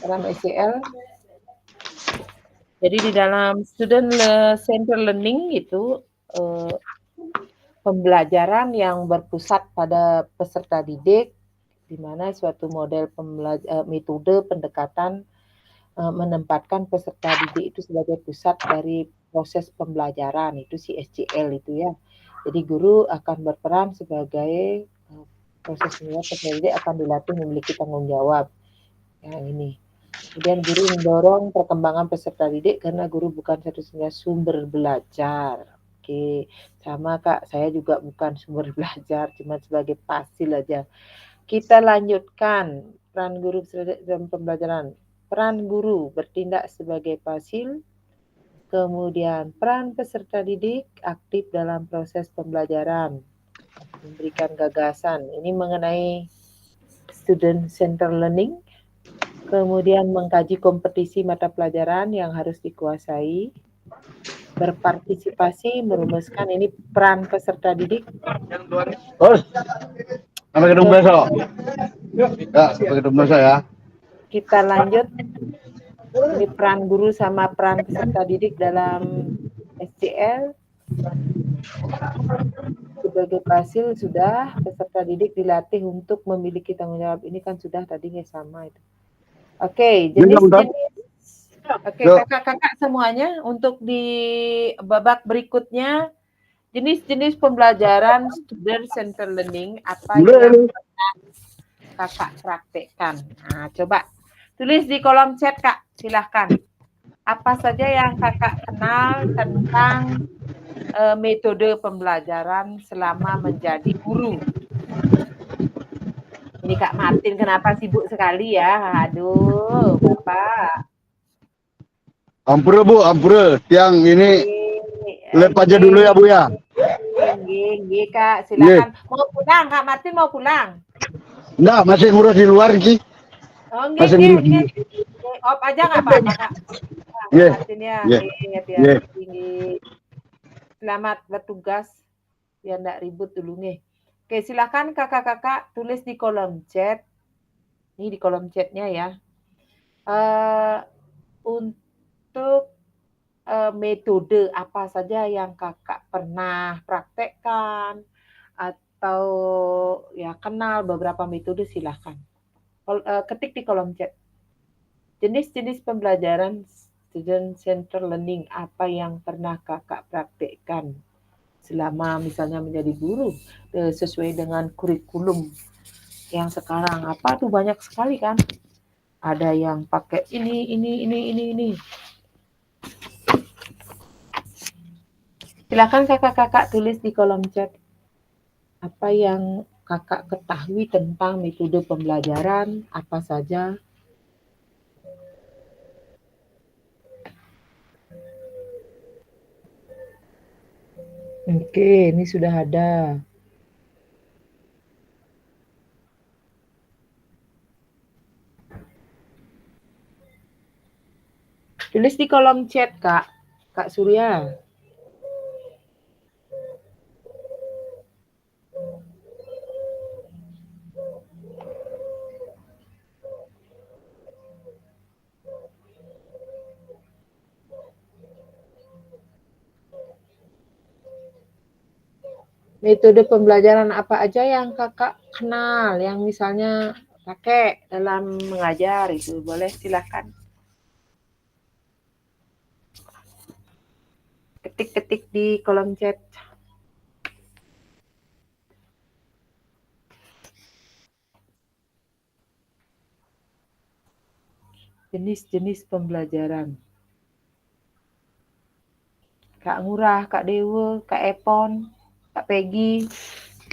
dalam SCL. Jadi di dalam Student Central Learning itu pembelajaran yang berpusat pada peserta didik, di mana suatu model metode pendekatan menempatkan peserta didik itu sebagai pusat dari proses pembelajaran, itu si SCL itu ya. Jadi guru akan berperan sebagai proses peserta didik akan dilatih memiliki tanggung jawab. Yang ini. Kemudian guru mendorong perkembangan peserta didik karena guru bukan satu-satunya sumber belajar. Oke, sama Kak, saya juga bukan sumber belajar, cuma sebagai pasil aja. Kita lanjutkan peran guru dalam pembelajaran. Peran guru bertindak sebagai pasil, kemudian peran peserta didik aktif dalam proses pembelajaran, memberikan gagasan. Ini mengenai Student Central Learning, kemudian mengkaji kompetisi mata pelajaran yang harus dikuasai, berpartisipasi, merumuskan ini peran peserta didik. Sampai ketemu besok. Ya, sampai ketemu besok ya. Kita lanjut. Ini peran guru sama peran peserta didik dalam SCL. Sebagai hasil sudah, peserta didik dilatih untuk memiliki tanggung jawab. Ini kan sudah tadinya sama itu. Oke, jenis-jenis. Oke, kakak-kakak semuanya untuk di babak berikutnya jenis-jenis pembelajaran Student Central Learning apa yang pernah kakak praktekkan. Nah, coba tulis di kolom chat Kak, silahkan. Apa saja yang kakak kenal tentang metode pembelajaran selama menjadi guru? Ini Kak Martin kenapa sibuk sekali ya? Aduh, Bapak. Ampura Bu, ampura. Yang ini lep aja dulu ya Bu ya. Nggih, Kak, silakan. Mau pulang, Kak Martin mau pulang? Enggak, masih ngurus di luar Ki. Oh, nggih. Off aja nggak apa-apa, Kak. Nggih. Martin ya. Nggih. Selamat bertugas. Biar enggak ribut dulu nih. Oke, silakan kakak-kakak tulis di kolom chat. Ini di kolom chatnya ya. Untuk metode apa saja yang kakak pernah praktekkan atau ya kenal beberapa metode, silahkan. ketik di kolom chat. Jenis-jenis pembelajaran student center learning apa yang pernah kakak praktekkan selama misalnya menjadi guru sesuai dengan kurikulum yang sekarang. Apa tuh banyak sekali kan? Ada yang pakai ini. Silakan kakak-kakak tulis di kolom chat apa yang kakak ketahui tentang metode pembelajaran apa saja. Oke, ini sudah ada. Tulis di kolom chat, Kak Surya. Metode pembelajaran apa aja yang kakak kenal, yang misalnya pakai dalam mengajar itu, boleh silakan. Ketik-ketik di kolom chat. Jenis-jenis pembelajaran. Kak Ngurah, Kak Dewa, Kak Epon, Kak Peggy,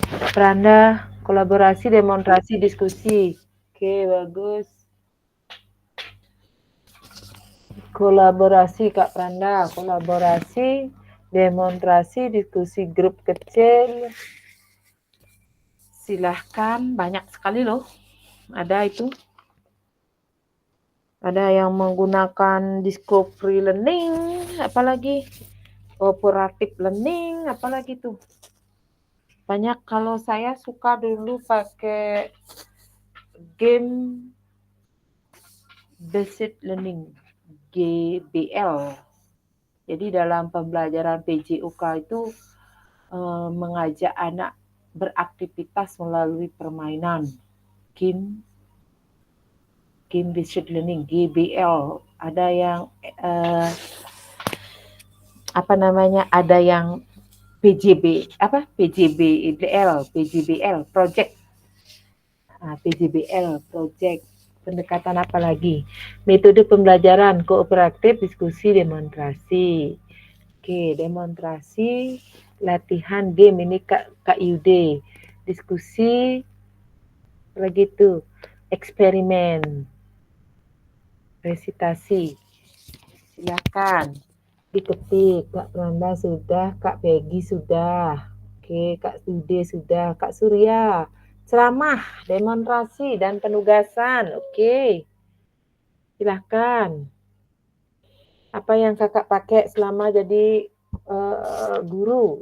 Kak Pranda, kolaborasi, demonstrasi, diskusi. Oke, bagus. Kolaborasi, Kak Pranda, kolaborasi, demonstrasi, diskusi grup kecil. Silahkan, banyak sekali loh. Ada itu. Ada yang menggunakan discovery learning, apalagi cooperative learning, apalagi tuh. Banyak. Kalau saya suka dulu pakai game based learning, GBL. Jadi dalam pembelajaran PJOK itu mengajak anak beraktivitas melalui permainan, game based learning, GBL. Ada yang ada yang PJBL project. PJBL project. Pendekatan apa lagi? Metode pembelajaran kooperatif, diskusi, demonstrasi. Oke, demonstrasi, latihan game ini Kak Yude. Diskusi, lagi tuh eksperimen, resitasi. Silakan diketik. Kak Pranda sudah, Kak Peggy sudah. Oke, Kak Yude sudah, Kak Surya. Ceramah, demonstrasi, dan penugasan. Oke. Silahkan. Apa yang kakak pakai selama jadi guru?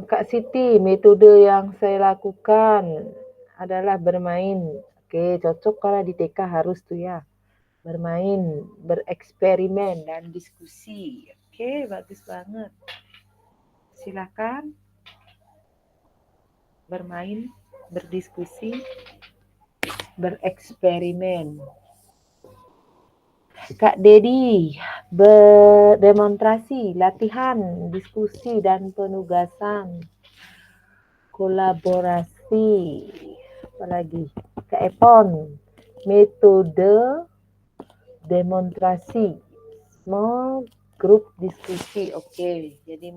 Kak Siti, metode yang saya lakukan adalah bermain. Oke, cocok kalau di TK harus tuh ya. Bermain, bereksperimen, dan diskusi. Oke, bagus banget. Silakan. Bermain, berdiskusi, bereksperimen. Kak Dedi, berdemonstrasi, latihan, diskusi, dan penugasan. Kolaborasi. Apalagi? Kak Epon, metode demonstrasi. Grup diskusi. Oke, jadi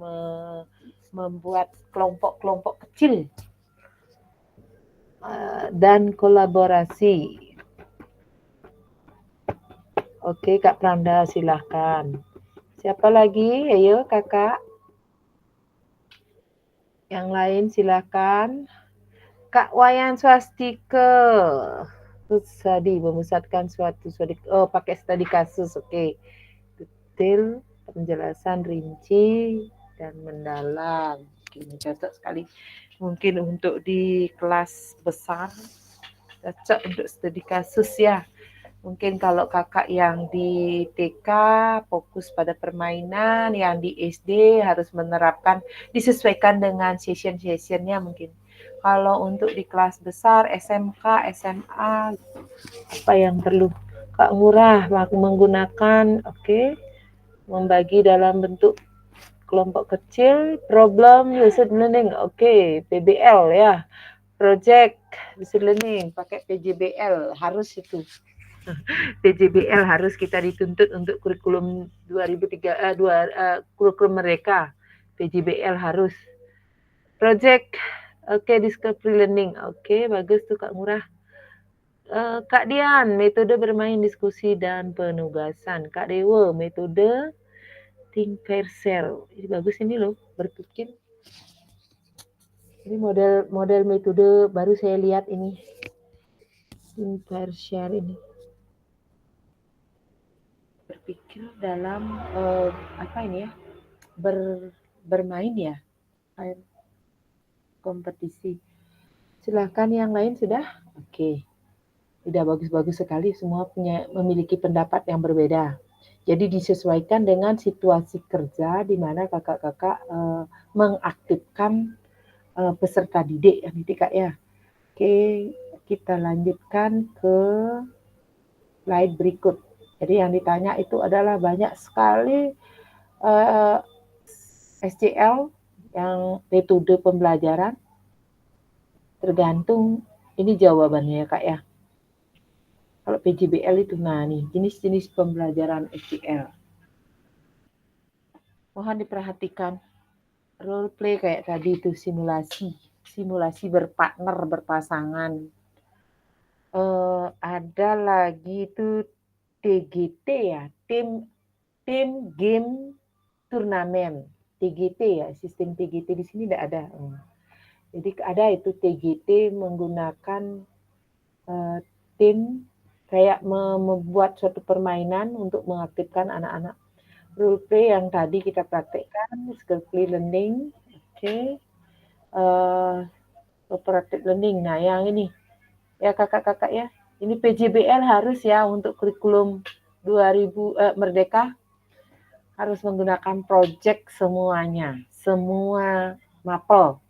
membuat kelompok-kelompok kecil. Dan kolaborasi. Oke, Kak Pranda, silahkan. Siapa lagi? Ayo, kakak. Yang lain silahkan. Kak Wayan Swastike. Tadi memusatkan suatu studi. Oh, pakai studi kasus. Oke. Detail, penjelasan rinci, dan mendalam. Ini cocok sekali. Mungkin untuk di kelas besar. Cocok untuk studi kasus ya. Mungkin kalau kakak yang di TK fokus pada permainan, yang di SD harus menerapkan, disesuaikan dengan session-sessionnya mungkin. Kalau untuk di kelas besar, SMK, SMA, apa yang perlu? Kak Ngurah menggunakan, membagi dalam bentuk kelompok kecil, problem based learning, PBL ya, project based learning, pakai PJBL, harus itu. PJBL harus kita dituntut untuk kurikulum 2003 kurikulum mereka. PJBL harus. Project, discovery learning, bagus tuh Kak Ngurah. Kak Dian, metode bermain diskusi dan penugasan. Kak Dewa, metode think pair share. Ini bagus ini loh, berpikir. Ini model metode baru saya lihat ini. Think pair share ini. Berpikir dalam bermain ya. Kompetisi. Silahkan yang lain sudah? Sudah bagus-bagus sekali, semua memiliki pendapat yang berbeda. Jadi disesuaikan dengan situasi kerja di mana kakak-kakak mengaktifkan peserta didik yang didik Kak ya. Kita lanjutkan ke slide berikut. Jadi yang ditanya itu adalah banyak sekali SCL yang metode pembelajaran, tergantung ini jawabannya ya Kak ya. Kalau PJBL itu, nah nih jenis-jenis pembelajaran SCL. Mohon diperhatikan role play kayak tadi itu simulasi berpartner, berpasangan. Ada lagi itu TGT ya, tim game turnamen. TGT ya, sistem TGT di sini tidak ada. Jadi ada itu TGT menggunakan tim kayak membuat suatu permainan untuk mengaktifkan anak-anak. Role play yang tadi kita praktekkan, skill play learning, cooperative learning. Nah yang ini ya kakak-kakak ya, ini PJBL harus ya untuk kurikulum 2000 Merdeka. Harus menggunakan project semuanya, semua mapel.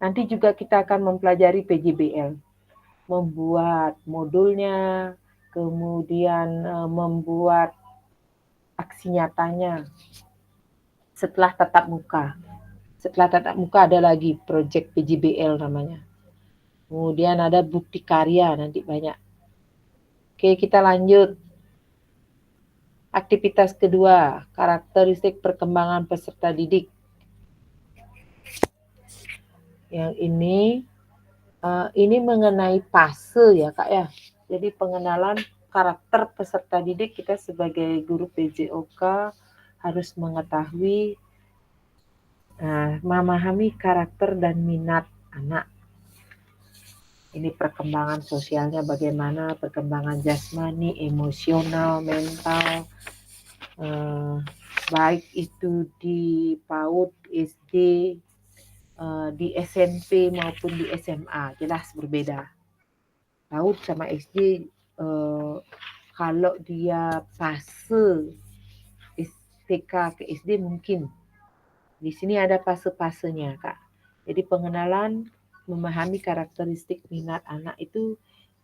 Nanti juga kita akan mempelajari PJBL, membuat modulnya, kemudian membuat aksi nyatanya setelah tatap muka. Setelah tatap muka ada lagi project PJBL namanya. Kemudian ada bukti karya, nanti banyak. Kita lanjut. Aktivitas kedua, karakteristik perkembangan peserta didik. Yang ini mengenai fase ya Kak ya. Jadi pengenalan karakter peserta didik, kita sebagai guru PJOK harus mengetahui, memahami karakter dan minat anak. Ini perkembangan sosialnya bagaimana, perkembangan jasmani, emosional, mental, baik itu di PAUD, SD, di SMP maupun di SMA, jelas berbeda. PAUD sama SD, kalau dia fase TK ke SD mungkin. Di sini ada fase-fasenya Kak. Jadi pengenalan, memahami karakteristik minat anak itu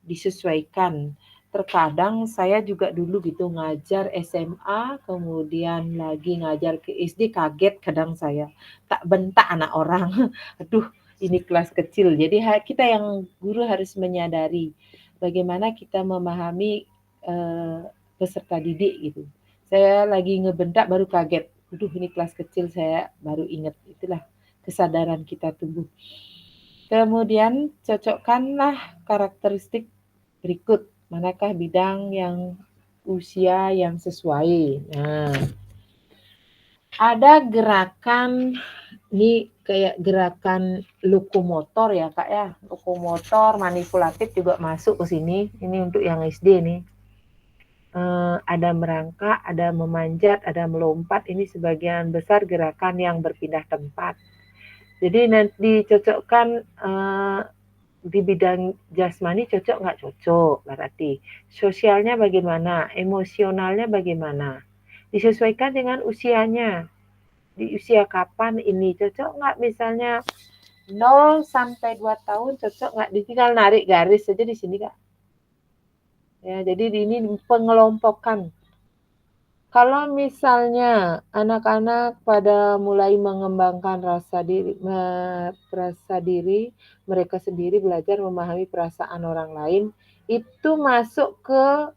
disesuaikan. Terkadang saya juga dulu gitu ngajar SMA, kemudian lagi ngajar ke SD, kaget kadang saya. Tak bentak anak orang. Aduh, ini kelas kecil. Jadi kita yang guru harus menyadari bagaimana kita memahami peserta didik gitu. Saya lagi ngebentak baru kaget. Aduh, ini kelas kecil, saya baru ingat. Itulah kesadaran kita tumbuh. Kemudian cocokkanlah karakteristik berikut. Manakah bidang yang usia yang sesuai. Nah, ada gerakan, ini kayak gerakan lokomotor ya Kak ya. Lokomotor, manipulatif juga masuk ke sini. Ini untuk yang SD nih. Ada merangkak, ada memanjat, ada melompat. Ini sebagian besar gerakan yang berpindah tempat. Jadi nanti dicocokkan di bidang jasmani cocok nggak cocok berarti. Sosialnya bagaimana, emosionalnya bagaimana. Disesuaikan dengan usianya. Di usia kapan ini cocok nggak misalnya 0 sampai 2 tahun cocok nggak? Tinggal narik garis saja di sini, Kak. Ya, jadi ini pengelompokan. Kalau misalnya anak-anak pada mulai mengembangkan rasa diri, mereka sendiri belajar memahami perasaan orang lain, itu masuk ke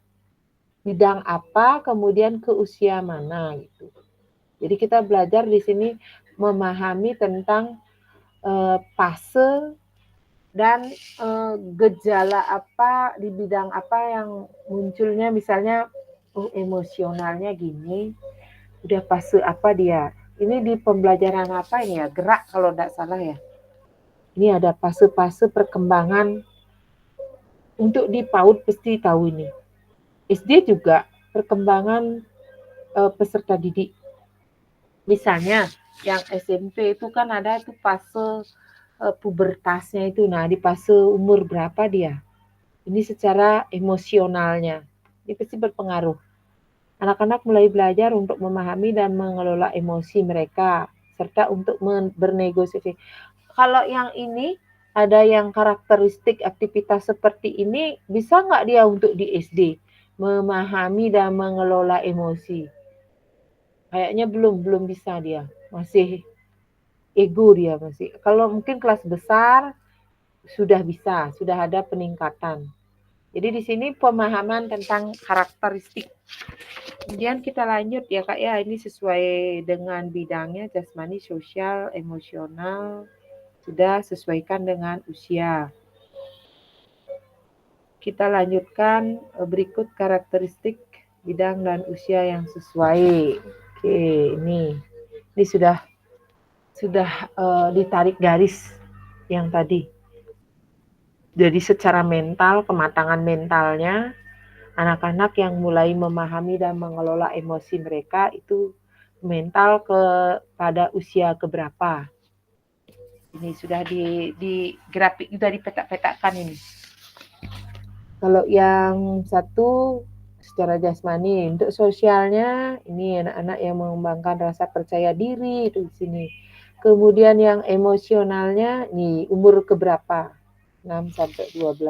bidang apa, kemudian ke usia mana gitu. Jadi kita belajar di sini memahami tentang fase dan gejala apa di bidang apa yang munculnya, misalnya emosionalnya gini, udah fase apa dia. Ini di pembelajaran apa ini ya? Gerak kalau tidak salah ya. Ini ada fase-fase perkembangan. Untuk di PAUD pasti tahu ini. SD juga perkembangan peserta didik. Misalnya yang SMP itu kan ada itu fase pubertasnya itu. Nah, di fase umur berapa dia? Ini secara emosionalnya. Ini pasti berpengaruh. Anak-anak mulai belajar untuk memahami dan mengelola emosi mereka, serta untuk bernegosiasi. Kalau yang ini, ada yang karakteristik aktivitas seperti ini, bisa nggak dia untuk di SD? Memahami dan mengelola emosi. Kayaknya belum bisa dia. Masih ego dia masih. Kalau mungkin kelas besar, sudah bisa, sudah ada peningkatan. Jadi di sini pemahaman tentang karakteristik. Kemudian kita lanjut ya Kak ya, ini sesuai dengan bidangnya jasmani, sosial, emosional, sudah sesuaikan dengan usia. Kita lanjutkan berikut karakteristik bidang dan usia yang sesuai. Oke, ini sudah ditarik garis yang tadi. Jadi secara mental, kematangan mentalnya, anak-anak yang mulai memahami dan mengelola emosi mereka itu mental pada usia keberapa. Ini sudah di grafik, sudah dipetak-petakkan ini. Kalau yang satu secara jasmani, untuk sosialnya ini anak-anak yang mengembangkan rasa percaya diri itu di sini. Kemudian yang emosionalnya nih umur keberapa? 6 sampai 12.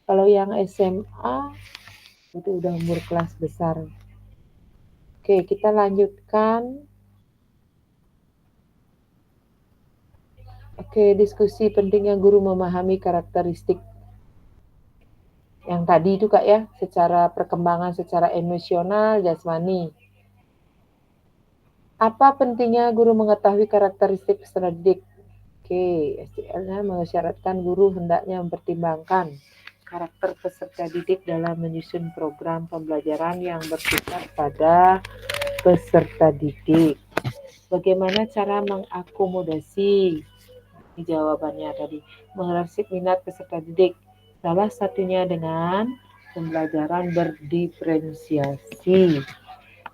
Kalau yang SMA itu udah umur kelas besar. Oke, kita lanjutkan. Oke, diskusi pentingnya guru memahami karakteristik yang tadi itu Kak ya, secara perkembangan secara emosional, jasmani. Apa pentingnya guru mengetahui karakteristik peserta didik? Oke, SDL-nya mengisyaratkan guru hendaknya mempertimbangkan karakter peserta didik dalam menyusun program pembelajaran yang bersifat pada peserta didik. Bagaimana cara mengakomodasi? Ini jawabannya tadi. Mengeksplorasi minat peserta didik. Salah satunya dengan pembelajaran berdiferensiasi.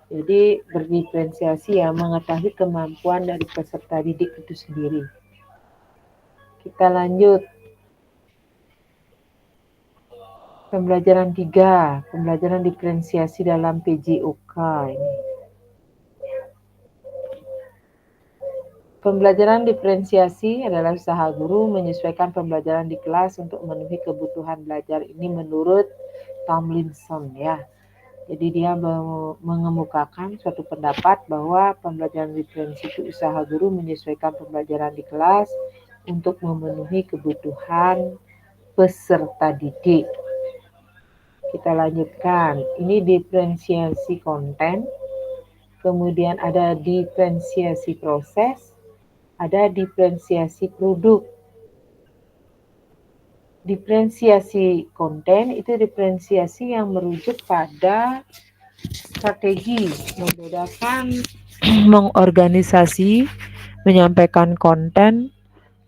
Jadi berdiferensiasi ya, mengetahui kemampuan dari peserta didik itu sendiri. Kita lanjut. Pembelajaran 3, pembelajaran diferensiasi dalam PJOK ini. Pembelajaran diferensiasi adalah usaha guru menyesuaikan pembelajaran di kelas untuk memenuhi kebutuhan belajar ini menurut Tomlinson ya. Jadi dia mengemukakan suatu pendapat bahwa pembelajaran diferensiasi itu usaha guru menyesuaikan pembelajaran di kelas untuk memenuhi kebutuhan peserta didik. Kita lanjutkan. Ini diferensiasi konten, kemudian ada diferensiasi proses, ada diferensiasi produk. Diferensiasi konten itu diferensiasi yang merujuk pada strategi, membedakan, mengorganisasi, menyampaikan konten,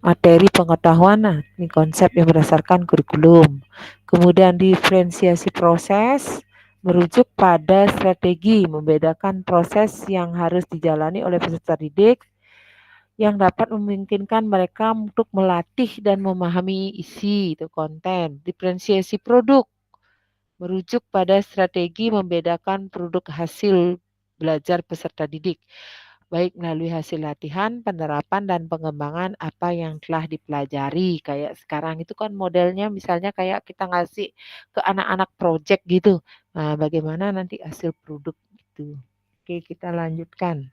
materi pengetahuan. Nah, ini konsep yang berdasarkan kurikulum. Kemudian diferensiasi proses merujuk pada strategi, membedakan proses yang harus dijalani oleh peserta didik yang dapat memungkinkan mereka untuk melatih dan memahami isi itu konten. Diferensiasi produk merujuk pada strategi membedakan produk hasil belajar peserta didik. baik melalui hasil latihan, penerapan, dan pengembangan apa yang telah dipelajari. Kayak sekarang itu kan modelnya misalnya kayak kita ngasih ke anak-anak project gitu. Nah, bagaimana nanti hasil produk itu. Oke, kita lanjutkan.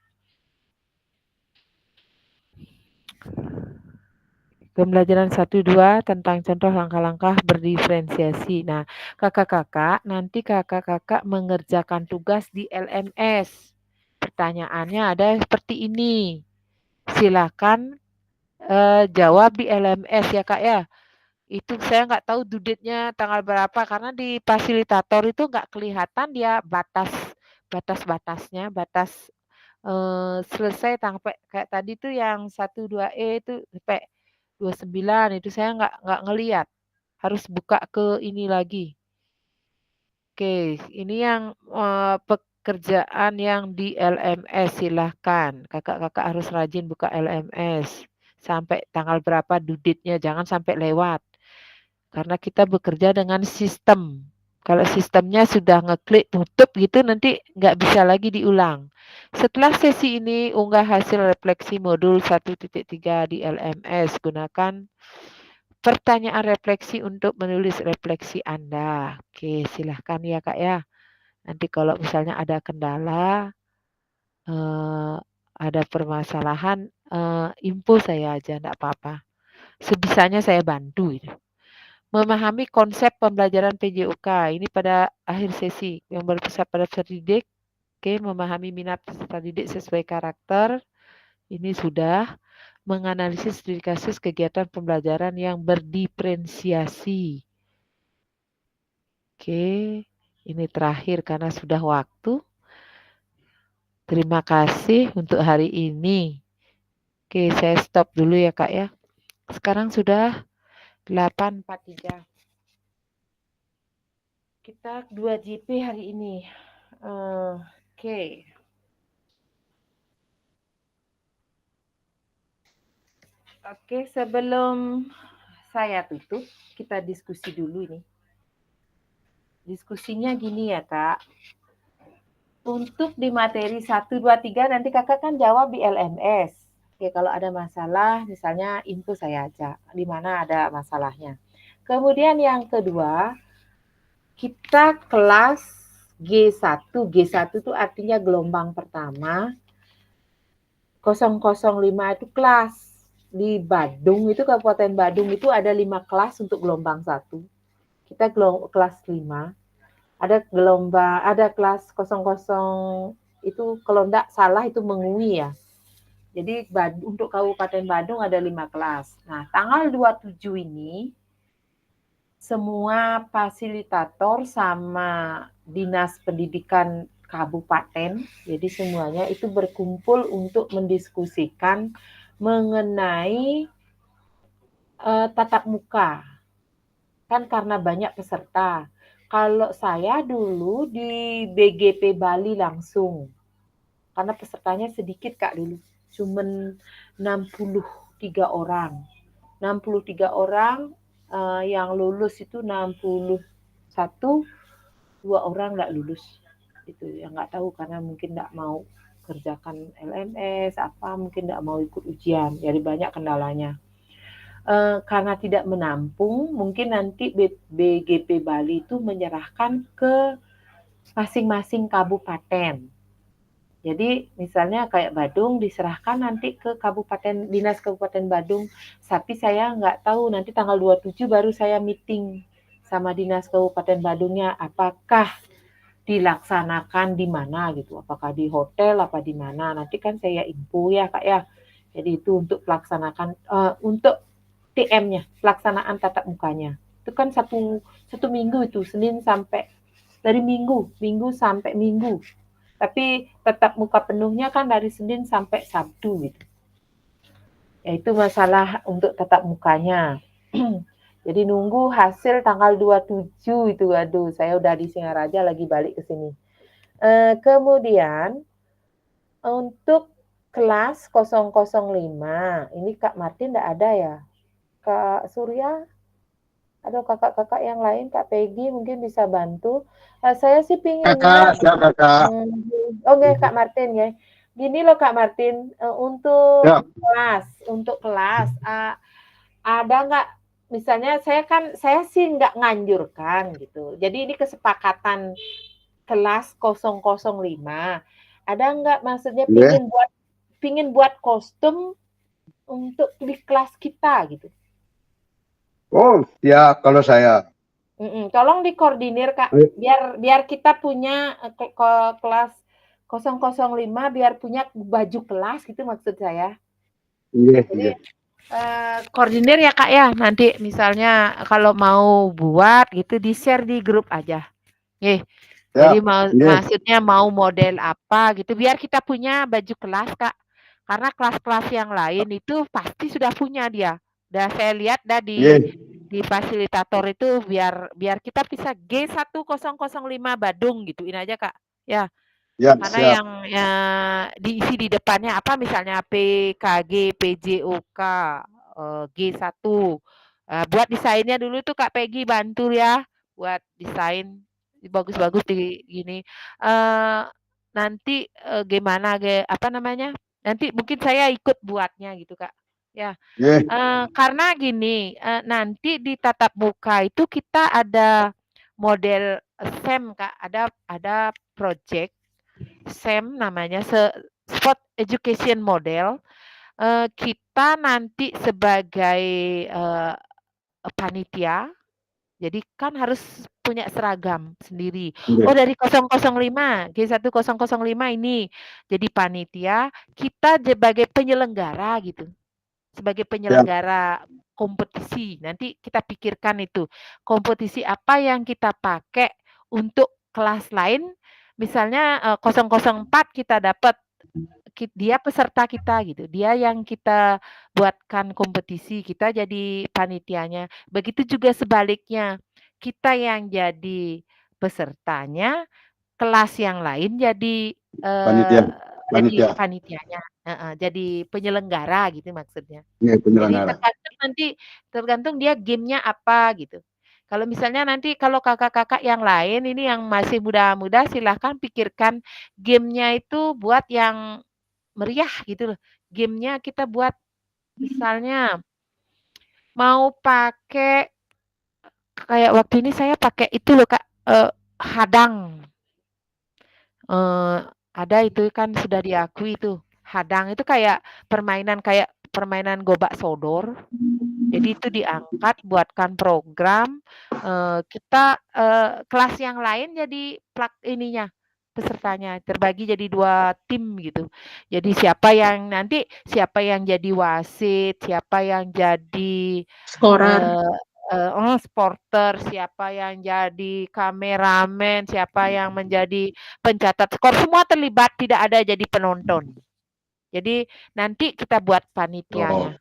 Pembelajaran 1-2 tentang contoh langkah-langkah berdiferensiasi. Nah, kakak-kakak, nanti kakak-kakak mengerjakan tugas di LMS. Pertanyaannya ada seperti ini. Silakan jawab di LMS ya Kak ya. Itu saya nggak tahu due date-nya tanggal berapa karena di fasilitator itu nggak kelihatan dia batas-batasnya, selesai sampai kayak tadi tuh yang 12E itu sampai 29 itu saya nggak ngelihat. Harus buka ke ini lagi. Oke, ini yang pekerjaan yang di LMS silahkan. Kakak-kakak harus rajin buka LMS. Sampai tanggal berapa due date-nya, jangan sampai lewat. Karena kita bekerja dengan sistem. Kalau sistemnya sudah ngeklik tutup gitu nanti nggak bisa lagi diulang. Setelah sesi ini unggah hasil refleksi modul 1.3 di LMS. Gunakan pertanyaan refleksi untuk menulis refleksi Anda. Oke, silahkan ya Kak ya. Nanti kalau misalnya ada kendala, ada permasalahan, info saya aja, enggak apa-apa. Sebisanya saya bantu. Gitu. Memahami konsep pembelajaran PJOK. Ini pada akhir sesi yang berpusat pada peserta didik. Oke, memahami minat peserta didik sesuai karakter. Ini sudah. Menganalisis studi kasus kegiatan pembelajaran yang berdiferensiasi. Oke, ini terakhir karena sudah waktu. Terima kasih untuk hari ini. Oke, saya stop dulu ya Kak ya. Sekarang sudah 8.43. Kita 2 JP hari ini. Oke. Oke, sebelum saya tutup, kita diskusi dulu ini. Diskusinya gini ya Kak. Untuk di materi 1, 2, 3 nanti kakak kan jawab di LMS. Oke, kalau ada masalah, misalnya info saya aja, di mana ada masalahnya. Kemudian yang kedua, kita kelas G1. G1 itu artinya gelombang pertama. 005 itu kelas. Di Badung itu, Kabupaten Badung itu ada 5 kelas untuk gelombang 1. Kita kelas 5. Ada kelas 00 itu kalau enggak salah itu Mengui ya. Jadi untuk Kabupaten Badung ada 5 kelas. Nah, tanggal 27 ini semua fasilitator sama Dinas Pendidikan Kabupaten, jadi semuanya itu berkumpul untuk mendiskusikan mengenai tatap muka. Kan karena banyak peserta. Kalau saya dulu di BGP Bali langsung, karena pesertanya sedikit Kak dulu, cuman 63 orang. 63 orang yang lulus itu 61, 2 orang nggak lulus. Itu yang nggak tahu karena mungkin nggak mau kerjakan LMS, mungkin nggak mau ikut ujian, jadi banyak kendalanya. Karena tidak menampung, mungkin nanti BGP Bali itu menyerahkan ke masing-masing kabupaten. Jadi misalnya kayak Badung diserahkan nanti ke Dinas Kabupaten Badung, tapi saya nggak tahu nanti tanggal 27 baru saya meeting sama Dinas Kabupaten Badungnya, apakah dilaksanakan di mana gitu, apakah di hotel apa di mana, nanti kan saya info ya Kak ya. Jadi itu untuk pelaksanakan, untuk TM-nya, pelaksanaan tatap mukanya. Itu kan satu minggu itu, Senin sampai, dari minggu sampai minggu. Tapi tatap muka penuhnya kan dari Senin sampai Sabtu gitu. Ya itu masalah untuk tatap mukanya. Jadi nunggu hasil tanggal 27 itu, aduh saya udah di Singaraja lagi balik ke sini. Kemudian untuk kelas 005, ini Kak Martin enggak ada ya? Kak Surya, atau kakak-kakak yang lain, Kak Peggy mungkin bisa bantu. Saya sih pinginnya, Kakak, siap kakak. Oke Kak Martin ya, gini loh Kak Martin, untuk Ya. kelas, ada nggak, misalnya saya sih nggak nganjurkan gitu. Jadi ini kesepakatan kelas 005. Ada nggak maksudnya Iya. pingin buat kostum untuk di kelas kita gitu. Oh, ya kalau saya. Tolong dikoordinir Kak, biar kita punya kelas 005 biar punya baju kelas gitu maksud saya. Iya, Jadi iya. koordinir ya Kak ya, nanti misalnya kalau mau buat gitu di-share di grup aja. Ya, Jadi iya. maksudnya mau model apa gitu biar kita punya baju kelas Kak. Karena kelas-kelas yang lain itu pasti sudah punya dia. Udah saya lihat Iya. di fasilitator itu biar kita bisa G1005 Badung gituin aja Kak. Ya. Ya, Karena siap. yang diisi di depannya apa misalnya PKG, PJOK, G1. Buat desainnya dulu tuh Kak Peggy bantu ya buat desain bagus-bagus di gini. Nanti gimana apa namanya? Nanti mungkin saya ikut buatnya gitu Kak. Ya. Iya. Karena gini, nanti di tatap muka itu kita ada model SEM Kak, ada project SEM namanya, Sport Education Model. Kita nanti sebagai panitia, jadi kan harus punya seragam sendiri. Iya. Oh dari 005, G1005 ini jadi panitia, kita sebagai penyelenggara gitu. Sebagai penyelenggara kompetisi. Nanti kita pikirkan itu, kompetisi apa yang kita pakai untuk kelas lain. Misalnya 004 kita dapat dia peserta kita gitu. Dia yang kita buatkan kompetisi, kita jadi panitianya. Begitu juga sebaliknya. Kita yang jadi pesertanya, kelas yang lain jadi panitianya. Jadi penyelenggara gitu maksudnya. Iya, Jadi penyelenggara. tergantung dia gamenya apa gitu. Kalau misalnya nanti kalau kakak-kakak yang lain ini yang masih muda-muda silahkan pikirkan gamenya itu buat yang meriah gitu loh. Gamenya kita buat misalnya mau pakai kayak waktu ini saya pakai itu loh Kak, hadang. Ada itu kan sudah diakui itu. Hadang itu kayak permainan gobak sodor. Jadi itu diangkat, buatkan program, kita kelas yang lain jadi ininya, pesertanya terbagi jadi 2 tim gitu. Jadi siapa yang jadi wasit, siapa yang jadi Scorer. sporter, siapa yang jadi kameramen, siapa yang menjadi pencatat skor, semua terlibat, tidak ada jadi penonton. Jadi nanti kita buat panitianya.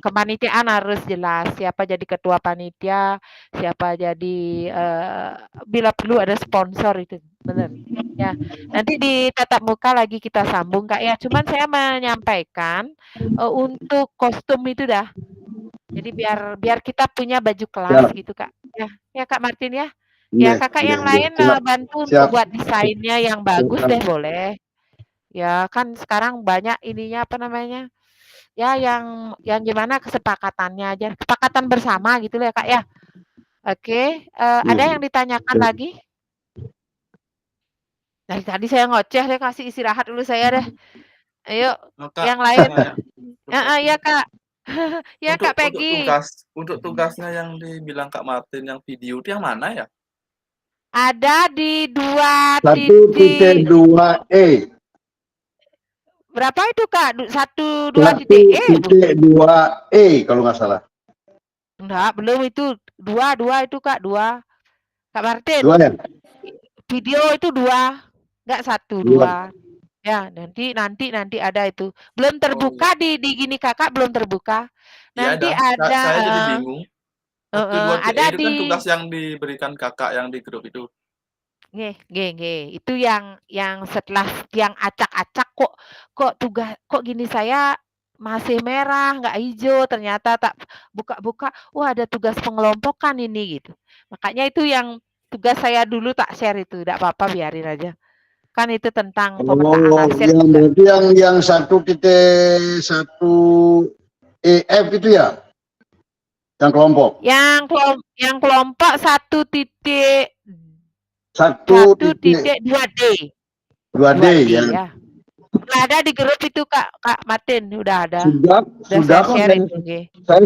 Kepanitiaan harus jelas siapa jadi ketua panitia, siapa jadi bila perlu ada sponsor itu, benar. Ya, nanti di tatap muka lagi kita sambung Kak ya. Cuman saya menyampaikan untuk kostum itu dah. Jadi biar kita punya baju kelas gitu Kak. Ya Kak Martin ya. Ya Kakak yang lain bantu untuk buat desainnya yang bagus deh boleh. Ya kan sekarang banyak ininya apa namanya? Ya yang gimana kesepakatannya aja. Kesepakatan bersama gitu ya Kak ya. Oke, ada yang ditanyakan lagi? Dari tadi saya ngoceh deh, kasih istirahat dulu saya deh. Ayo, yang lain. Ya Kak. Ya Kak Peggy. Untuk tugasnya yang dibilang Kak Martin yang video itu yang mana ya? Ada di 1.2e. Berapa itu Kak? 1.2e kalau nggak salah. Enggak, belum itu 2 itu Kak, 2. Kak Martin. 2 ya? Video itu 2. Enggak 1, 2. Ya, nanti ada itu. Belum terbuka di gini Kakak belum terbuka. Nanti ada Saya jadi bingung. ada itu kan tugas yang diberikan Kakak yang di grup itu. Nggih. Itu yang setelah yang acak-acak kok tugas kok gini saya masih merah, nggak hijau, ternyata tak buka-buka, wah ada tugas pengelompokan ini gitu. Makanya itu yang tugas saya dulu tak share itu, enggak apa-apa biarin aja. Kan itu tentang pemetaan Oh, aset yang juga. berarti yang 1.1 EF itu ya? Yang kelompok? Yang kelompok 1.2D. 2D ya. Ya. Udah ada di grup itu Kak Martin, udah ada. Sudah saya kok. share itu, nggih. Saya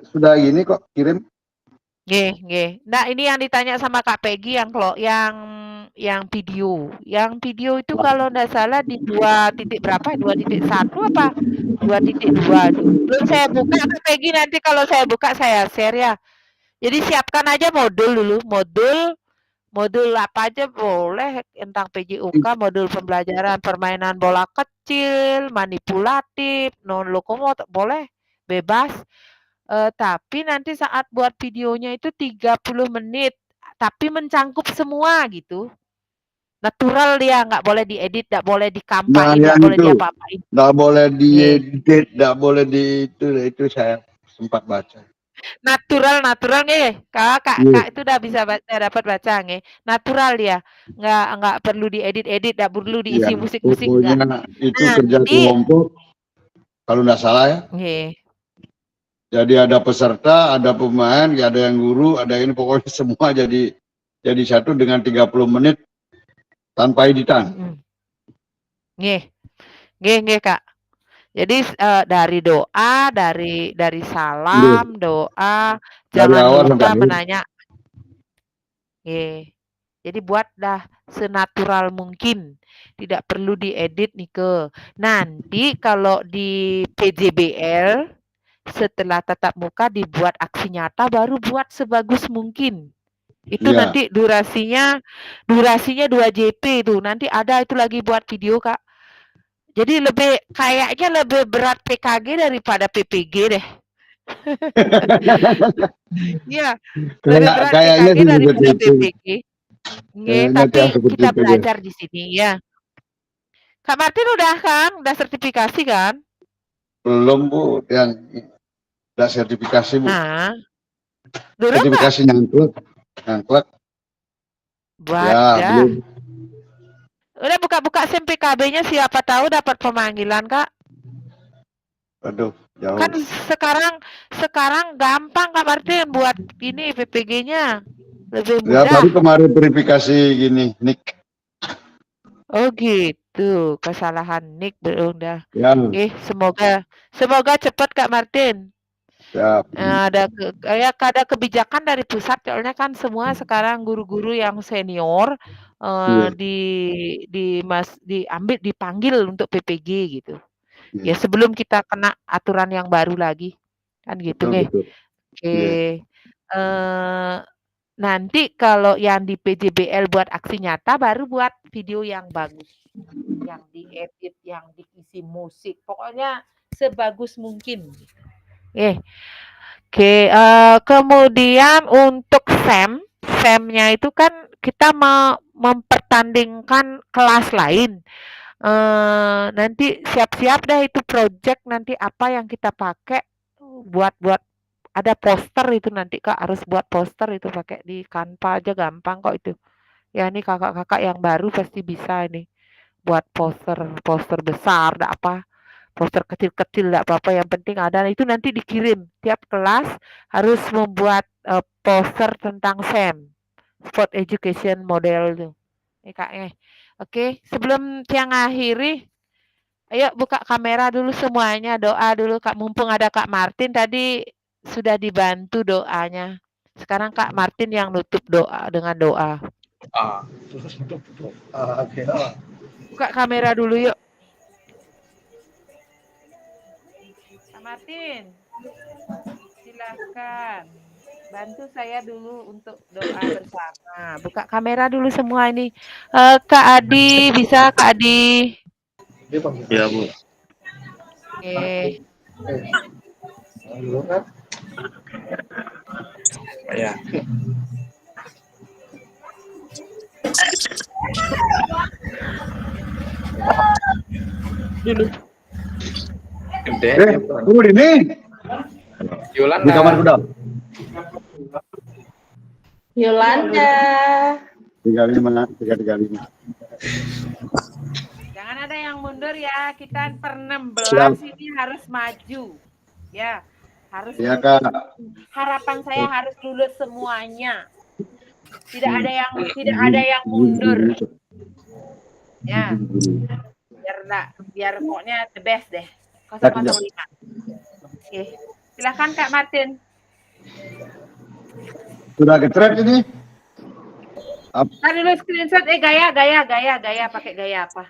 sudah ini kok kirim. Nggih. Nah, ini yang ditanya sama Kak Peggy yang video. Yang video itu kalau enggak salah di 2.1 apa 2.2 itu. Belum saya buka Kak Peggy, nanti kalau saya buka saya share ya. Jadi siapkan aja modul dulu, modul apa aja boleh tentang PJUK, modul pembelajaran permainan bola kecil, manipulatif, non lokomotor boleh, bebas. Tapi nanti saat buat videonya itu 30 menit, tapi mencangkup semua gitu. Natural dia, nggak boleh diedit, nggak boleh dikampain, nggak boleh diapa-apain. Nggak boleh diedit, nggak boleh itu saya sempat baca. Natural nih, kak itu udah bisa dapat baca nih. Natural dia, nggak perlu diedit, nggak perlu diisi musik-musik. Pokoknya itu kerja kelompok, kalau nggak salah ya. Jadi ada peserta, ada pemain, ada yang guru, ada ini pokoknya semua jadi satu dengan 30 menit tanpa editan. Nggih Kak. Jadi dari doa, dari salam, doa, jangan lupa menanya. Jadi buatlah senatural mungkin, tidak perlu diedit Nike. Nanti kalau di PJBL setelah tatap muka dibuat aksi nyata, baru buat sebagus mungkin. Itu nanti durasinya 2 JP itu. Nanti ada itu lagi buat video Kak. Jadi kayaknya lebih berat PKG daripada PPG deh. Iya, lebih berat PKG daripada PPG. Tapi kita belajar di sini ya. Kak Martin udah sertifikasi kan? Belum Bu, yang udah sertifikasi Bu. Nah, dulu sertifikasi nyangkut. Ya, belum. Udah buka SMPKB-nya, siapa tahu dapat pemanggilan Kak. Aduh, jauh. Kan sekarang gampang Kak Martin buat ini PPG-nya. Lebih mudah. Ya, baru kemarin verifikasi gini, Nick. Oh gitu, kesalahan Nick udah. Ya. Semoga cepat Kak Martin. Ya. Ada kebijakan dari pusat, soalnya kan semua sekarang guru-guru yang senior dipanggil untuk PPG gitu. Ya sebelum kita kena aturan yang baru lagi kan gitu nih. Nanti kalau yang di PJBL buat aksi nyata, baru buat video yang bagus, yang diedit, yang diisi musik, pokoknya sebagus mungkin. Kemudian untuk SEM-nya itu kan kita mempertandingkan kelas lain. Nanti siap-siap dah itu project, nanti apa yang kita pakai buat ada poster itu nanti Kak, harus buat poster itu pakai di Canva aja, gampang kok itu. Ya ini kakak-kakak yang baru pasti bisa ini buat poster besar, enggak apa. Poster kecil-kecil enggak apa-apa, yang penting ada. Itu nanti dikirim. Tiap kelas harus membuat poster tentang SEM, Sport Education Model itu. Kak. Oke, sebelum siang akhiri, ayo buka kamera dulu semuanya, doa dulu Kak. Mumpung ada Kak Martin tadi sudah dibantu doanya. Sekarang Kak Martin yang nutup doa dengan doa. Buka kamera dulu yuk. Kak Martin, silakan. Bantu saya dulu untuk doa bersama. Buka kamera dulu semua ini. Kak Adi, bisa Kak Adi? Ya Bu. Ya. Dulu. Tunggu ini. Yolanda. Di kamar kuda. Yolanda. 35. Jangan ada yang mundur ya. Kita per 16 ini harus maju. Ya, harus Ya, lulus. Kak. Harapan saya harus lulus semuanya. Tidak ada yang mundur. Ya. Biar pokoknya the best deh. 005. Oke. Silakan Kak Martin. Sudah getret ini? Nah, dulu screenshot gaya pakai gaya apa?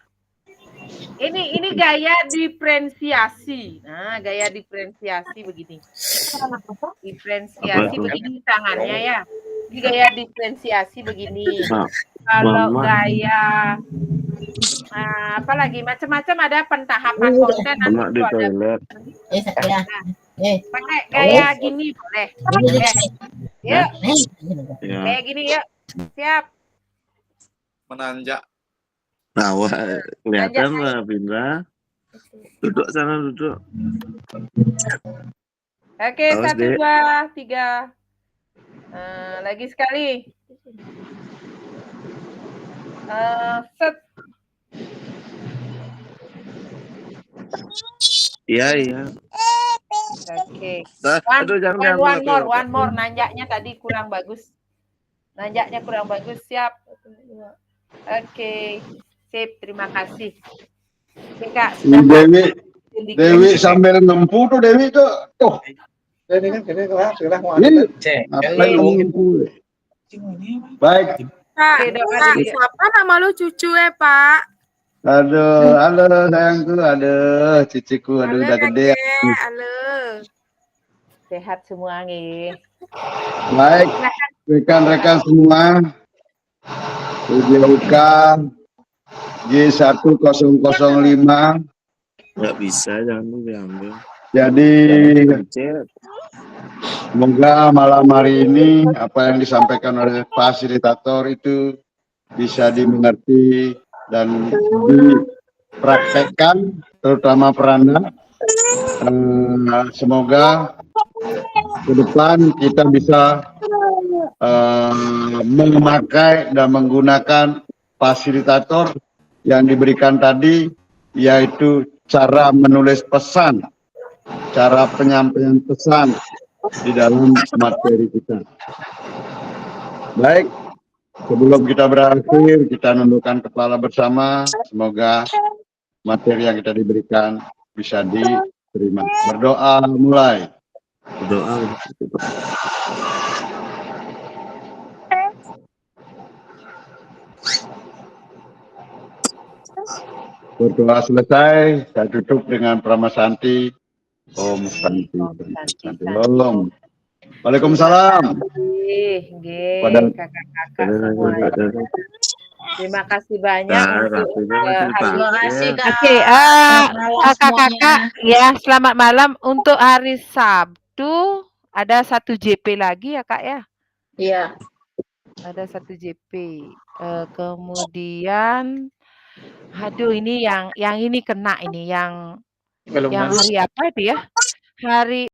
Ini gaya diferensiasi. Nah, gaya diferensiasi begini. Diferensiasi begini tangannya ya. Ini gaya diferensiasi begini. Kalau gaya apa lagi macam-macam ada pentahapan konten nanti ada. Pakai gaya gini boleh. Yuk. Kayak gini yuk. Siap. Menanjak. Nah, wah, kelihatan lah, Bindra. Duduk sana, duduk. Oke, 1, 2, 3. Lagi sekali. Set. Iya. Oke. One more. Nanjaknya tadi kurang bagus. Siap. Oke. Sip, terima kasih. Oke, Kak. Dewi sambil nempuh tuh Dewi tuh. Tuh. Ini kan baik. Pak, siapa nama lu cucu ya, Pak? Aduh, halo sayangku, aduh, ciciku, aduh udah gede. Halo. Sehat semua nih. Baik, rekan-rekan semua. UJUK G1005. Nggak bisa, jangan diambil. Jadi semoga malam hari ini apa yang disampaikan oleh fasilitator itu bisa dimengerti dan dipraktekkan, terutama Peranda. Semoga ke depan kita bisa memakai dan menggunakan fasilitator yang diberikan tadi, yaitu cara menulis pesan, cara penyampaian pesan di dalam materi kita. Baik, sebelum kita berakhir, kita nundukkan kepala bersama. Semoga materi yang kita diberikan bisa diterima. Berdoa mulai. Berdoa. Berdoa selesai, saya tutup dengan Pramasanti. Om Santi. Om. Waalaikumsalam. Pada kakak-kakak semua. Terima kasih banyak untuk Terima kasih, Kak. Oke, kakak-kakak ya, selamat malam. Untuk hari Sabtu ada 1 JP lagi ya, Kak ya? Iya. Ada 1 JP. Kemudian aduh ini yang ini kena ini yang hari apa itu ya? Hari